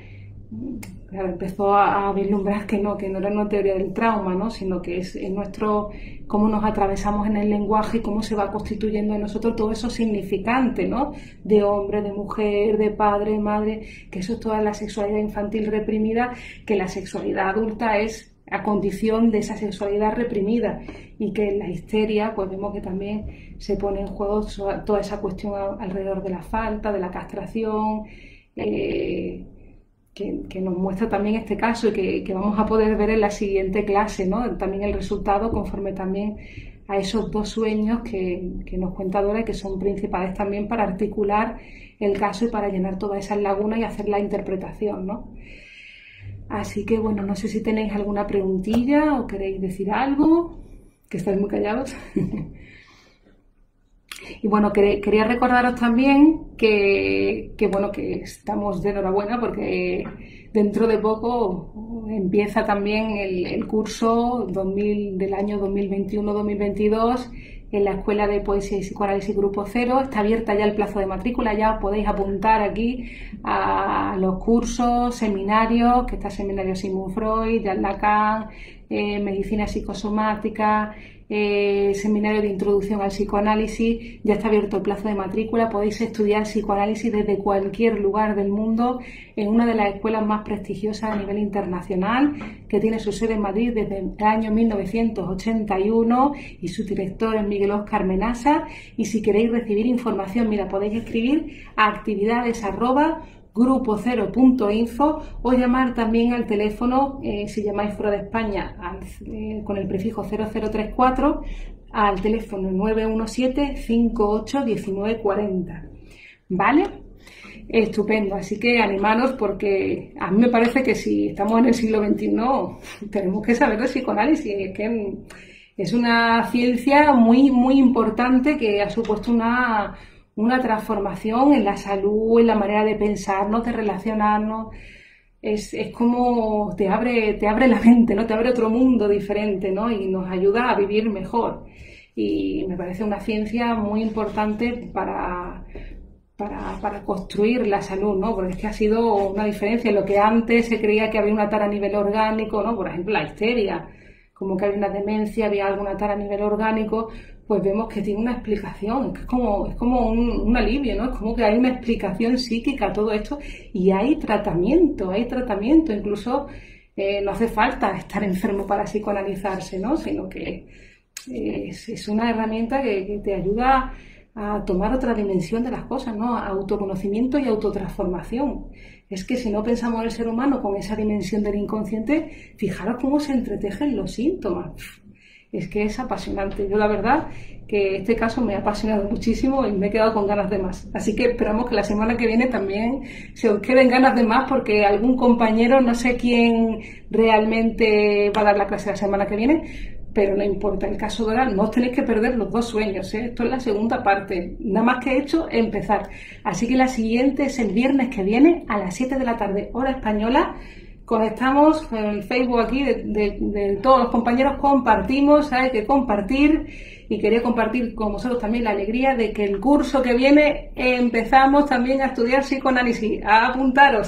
claro, empezó a vislumbrar que no era una teoría del trauma, ¿no? Sino que es nuestro, cómo nos atravesamos en el lenguaje y cómo se va constituyendo en nosotros todo eso significante, ¿no? De hombre, de mujer, de padre, de madre, que eso es toda la sexualidad infantil reprimida, que la sexualidad adulta es a condición de esa sexualidad reprimida, y que en la histeria pues vemos que también se pone en juego toda esa cuestión alrededor de la falta, de la castración, que nos muestra también este caso, y que vamos a poder ver en la siguiente clase, ¿no? También el resultado conforme también a esos dos sueños que nos cuenta Dora, y que son principales también para articular el caso y para llenar todas esas lagunas y hacer la interpretación, ¿no? Así que bueno, no sé si tenéis alguna preguntilla o queréis decir algo, que estáis muy callados. Y bueno, quería recordaros también que bueno, que estamos de enhorabuena porque dentro de poco empieza también el curso del año 2021-2022 en la Escuela de Poesía y Psicoanálisis Grupo Cero. Está abierta ya el plazo de matrícula, ya podéis apuntar aquí a los cursos, seminarios, que está el seminario Sigmund Freud, Jacques Lacan, medicina psicosomática, seminario de introducción al psicoanálisis. Ya está abierto el plazo de matrícula, podéis estudiar psicoanálisis desde cualquier lugar del mundo en una de las escuelas más prestigiosas a nivel internacional, que tiene su sede en Madrid desde el año 1981, y su director es Miguel Óscar Menasa. Y si queréis recibir información, mira, podéis escribir a actividades@grupocero.info o llamar también al teléfono, si llamáis fuera de España, con el prefijo 0034 al teléfono 917-581940. ¿Vale? Estupendo, así que animaros porque a mí me parece que si estamos en el siglo XXI tenemos que saber de psicoanálisis, es que es una ciencia muy, muy importante que ha supuesto una transformación en la salud, en la manera de pensarnos, de relacionarnos. Es como te abre la mente, ¿no? Te abre otro mundo diferente, ¿no? Y nos ayuda a vivir mejor. Y me parece una ciencia muy importante para construir la salud, ¿no? Porque es que ha sido una diferencia. Lo que antes se creía que había una tara a nivel orgánico, ¿no? Por ejemplo, la histeria, como que había una demencia, había alguna tara a nivel orgánico, pues vemos que tiene una explicación, que es como un alivio, ¿no? Es como que hay una explicación psíquica a todo esto y hay tratamiento, incluso no hace falta estar enfermo para psicoanalizarse, ¿no? Sino que es una herramienta que te ayuda a tomar otra dimensión de las cosas, ¿no? Autoconocimiento y autotransformación. Es que si no pensamos en el ser humano con esa dimensión del inconsciente, fijaros cómo se entretejen los síntomas. Es que es apasionante. Yo la verdad que este caso me ha apasionado muchísimo y me he quedado con ganas de más. Así que esperamos que la semana que viene también se os queden ganas de más porque algún compañero, no sé quién realmente va a dar la clase la semana que viene, pero no importa, el caso de ahora no os tenéis que perder los 2 sueños, ¿eh? Esto es la segunda parte, nada más que he hecho empezar. Así que la siguiente es el viernes que viene a las 7 de la tarde, hora española. Conectamos en el Facebook aquí de todos los compañeros, compartimos, hay que compartir y quería compartir con vosotros también la alegría de que el curso que viene empezamos también a estudiar psicoanálisis. Apuntaros,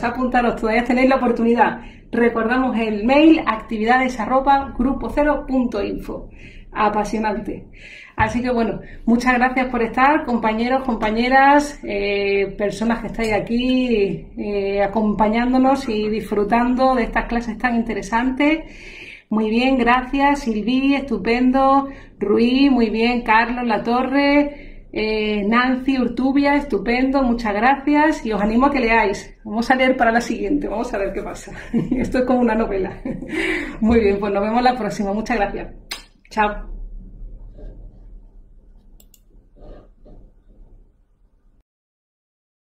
todavía tenéis la oportunidad. Recordamos el mail actividades@grupo0.info. Apasionante. Así que bueno, muchas gracias por estar, compañeros, compañeras, personas que estáis aquí acompañándonos y disfrutando de estas clases tan interesantes. Muy bien, gracias, Silvi, estupendo, Ruiz, muy bien, Carlos Latorre, Nancy Urtubia, estupendo, muchas gracias y os animo a que leáis. Vamos a leer para la siguiente, vamos a ver qué pasa. Esto es como una novela. Muy bien, pues nos vemos la próxima, muchas gracias. Chao.